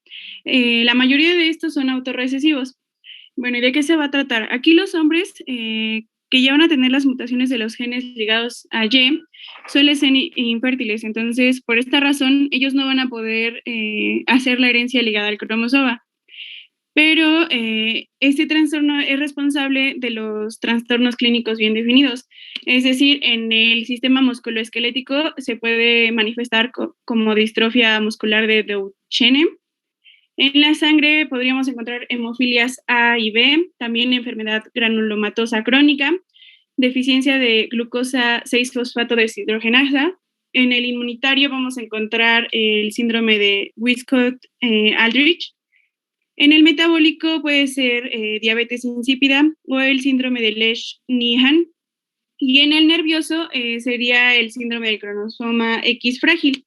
la mayoría de estos son autorrecesivos. Bueno, ¿y de qué se va a tratar? Aquí los hombres que llevan a tener las mutaciones de los genes ligados a Y suelen ser infértiles, entonces por esta razón ellos no van a poder hacer la herencia ligada al cromosoma. Pero este trastorno es responsable de los trastornos clínicos bien definidos. Es decir, en el sistema musculoesquelético se puede manifestar como distrofia muscular de Duchenne. En la sangre podríamos encontrar hemofilias A y B, también enfermedad granulomatosa crónica, deficiencia de glucosa 6-fosfato deshidrogenasa. En el inmunitario vamos a encontrar el síndrome de Wiskott-Aldrich. En el metabólico puede ser diabetes insípida o el síndrome de Lesch-Nyhan. Y en el nervioso sería el síndrome del cromosoma X frágil.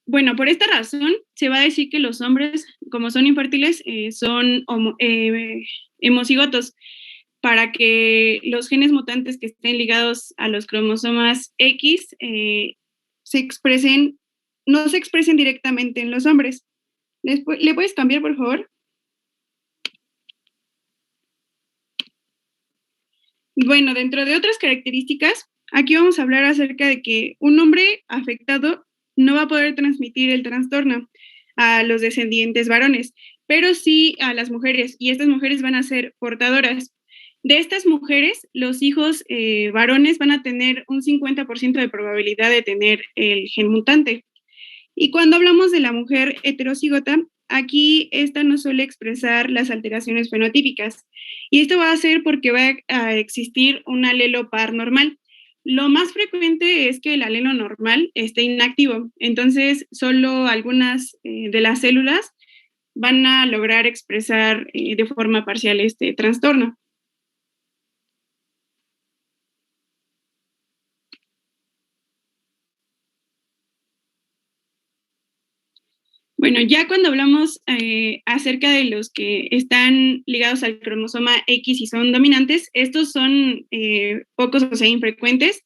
Bueno, por esta razón se va a decir que los hombres, como son infértiles, son hemocigotos, para que los genes mutantes que estén ligados a los cromosomas X no se expresen directamente en los hombres. ¿Le puedes cambiar, por favor? Bueno, dentro de otras características, aquí vamos a hablar acerca de que un hombre afectado no va a poder transmitir el trastorno a los descendientes varones, pero sí a las mujeres, y estas mujeres van a ser portadoras. De estas mujeres, los hijos varones van a tener un 50% de probabilidad de tener el gen mutante. Y cuando hablamos de la mujer heterocigota, aquí esta no suele expresar las alteraciones fenotípicas. Y esto va a ser porque va a existir un alelo par normal. Lo más frecuente es que el alelo normal esté inactivo. Entonces, solo algunas de las células van a lograr expresar de forma parcial este trastorno. Bueno, ya cuando hablamos acerca de los que están ligados al cromosoma X y son dominantes, estos son pocos, o sea, infrecuentes,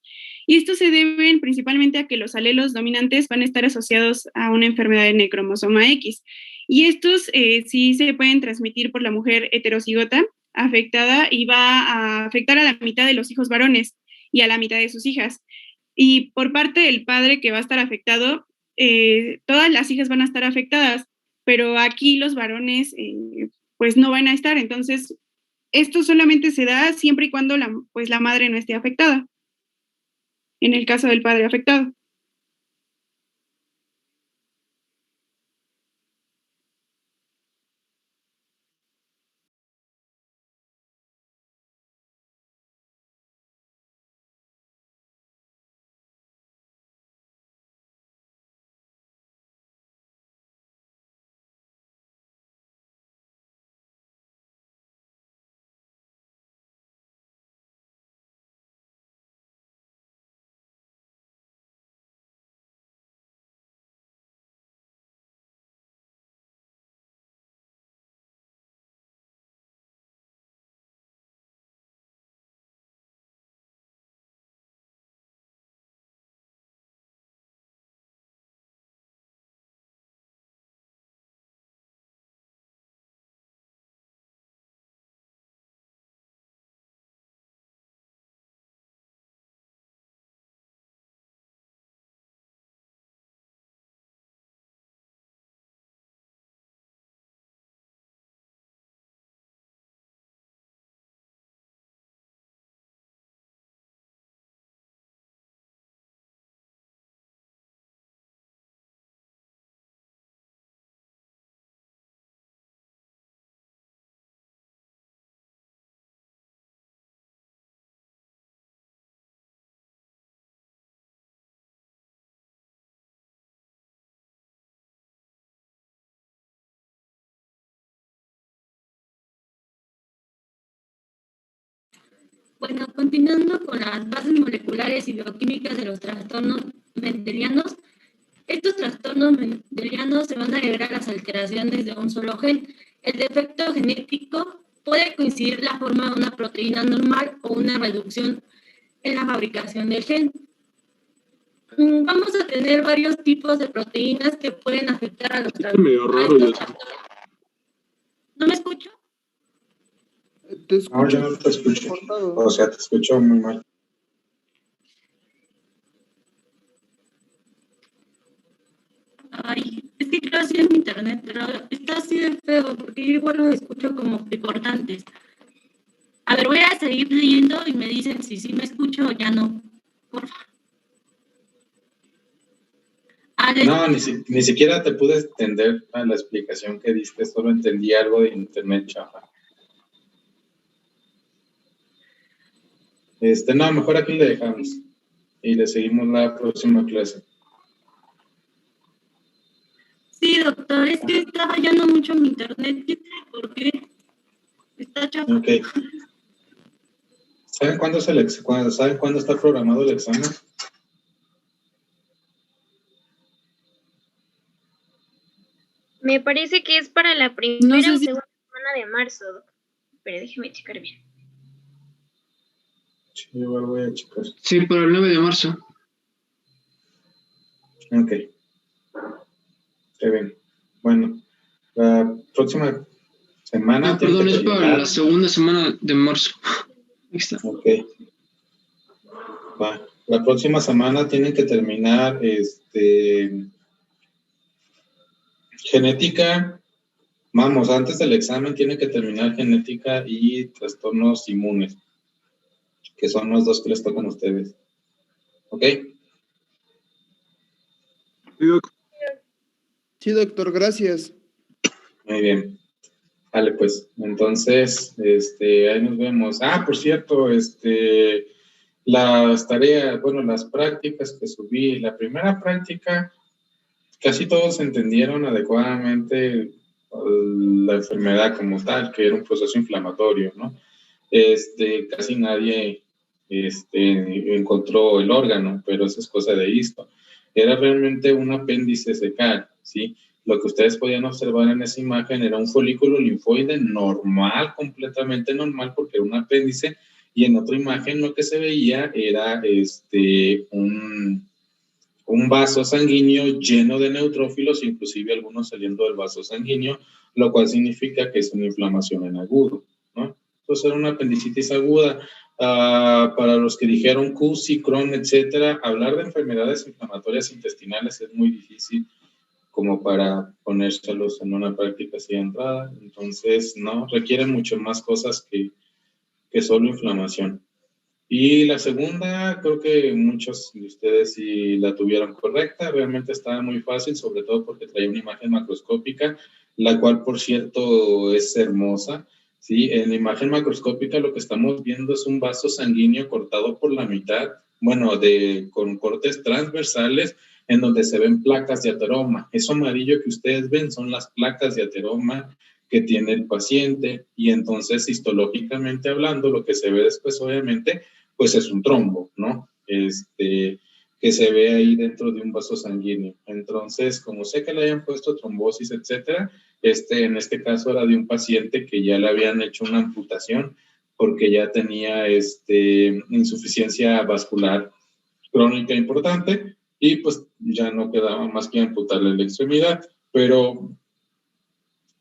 y estos se deben principalmente a que los alelos dominantes van a estar asociados a una enfermedad en el cromosoma X. Y estos sí se pueden transmitir por la mujer heterocigota afectada y va a afectar a la mitad de los hijos varones y a la mitad de sus hijas. Y por parte del padre que va a estar afectado, todas las hijas van a estar afectadas, pero aquí los varones pues no van a estar. Entonces, esto solamente se da siempre y cuando pues la madre no esté afectada, en el caso del padre afectado. Bueno, continuando con las bases moleculares y bioquímicas de los trastornos mendelianos, estos trastornos mendelianos se van a deber a las alteraciones de un solo gen. El defecto genético puede coincidir la forma de una proteína normal o una reducción en la fabricación del gen. Vamos a tener varios tipos de proteínas que pueden afectar a los trastornos. Medio raro, ¿No me escucho? Te escucho. No, yo no te escucho. O sea, te escucho muy mal. Ay, es que creo así es mi internet, pero está así de feo, porque yo igual lo escucho como picortantes. A ver, voy a seguir leyendo y me dicen si sí me escucho o ya no. Por favor. No, ni siquiera te pude entender a la explicación que diste, solo entendí algo de internet chafa. No, mejor aquí le dejamos y le seguimos la próxima clase. Sí, doctor, es que está fallando mucho mi internet. ¿Por qué? Está chafa. Ok. ¿Saben cuándo está programado el examen? Me parece que es para la primera o segunda semana de marzo, pero déjeme checar bien. Sí, igual voy a checar. Sí, para el 9 de marzo. Ok. Está bien. Bueno, la próxima semana... perdón, es para la segunda semana de marzo. Ahí está. Ok. Va. La próxima semana tienen que terminar genética Vamos, antes del examen tiene que terminar genética y trastornos inmunes, que son los dos que les tocan a ustedes. ¿Ok? Sí, doctor, gracias. Muy bien. Vale, pues, entonces, ahí nos vemos. Ah, por cierto, las tareas, bueno, las prácticas que subí. La primera práctica, casi todos entendieron adecuadamente la enfermedad como tal, que era un proceso inflamatorio, ¿no? Casi nadie encontró el órgano, pero eso es cosa de esto. Era realmente un apéndice secal, ¿sí? Lo que ustedes podían observar en esa imagen era un folículo linfoide normal, completamente normal, porque era un apéndice, y en otra imagen lo que se veía era un vaso sanguíneo lleno de neutrófilos, inclusive algunos saliendo del vaso sanguíneo, lo cual significa que es una inflamación en agudo, ¿no? Entonces era una apendicitis aguda. Para los que dijeron CUSI, Crohn, etcétera, hablar de enfermedades inflamatorias intestinales es muy difícil como para ponérselos en una práctica así de entrada. Entonces, no, requieren mucho más cosas que solo inflamación. Y la segunda, creo que muchos de ustedes sí la tuvieron correcta, realmente estaba muy fácil, sobre todo porque traía una imagen macroscópica, la cual, por cierto, es hermosa. Sí, en la imagen macroscópica lo que estamos viendo es un vaso sanguíneo cortado por la mitad, bueno, con cortes transversales, en donde se ven placas de ateroma. Eso amarillo que ustedes ven son las placas de ateroma que tiene el paciente, y entonces histológicamente hablando, lo que se ve después, obviamente, pues es un trombo, ¿no? Que se ve ahí dentro de un vaso sanguíneo. Entonces, como sé que le hayan puesto trombosis, etcétera, en este caso era de un paciente que ya le habían hecho una amputación porque ya tenía insuficiencia vascular crónica importante y pues ya no quedaba más que amputarle la extremidad, pero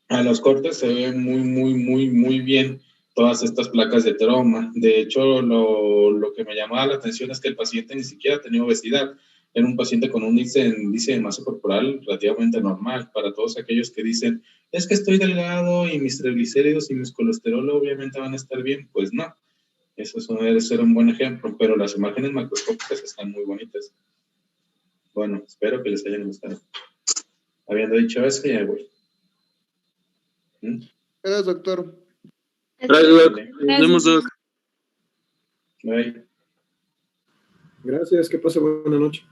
a los cortes se ve muy, muy, muy, muy bien todas estas placas de ateroma. De hecho, lo que me llamaba la atención es que el paciente ni siquiera tenía obesidad. Era un paciente con un índice de masa corporal relativamente normal. Para todos aquellos que dicen, es que estoy delgado y mis triglicéridos y mis colesterol obviamente van a estar bien, pues no. Eso debe ser un buen ejemplo, pero las imágenes macroscópicas están muy bonitas. Bueno, espero que les hayan gustado. Habiendo dicho eso, ya voy. Gracias, doctor. Gracias, Doc. Nos vemos, Doc. Bye. Gracias, que pase buena noche.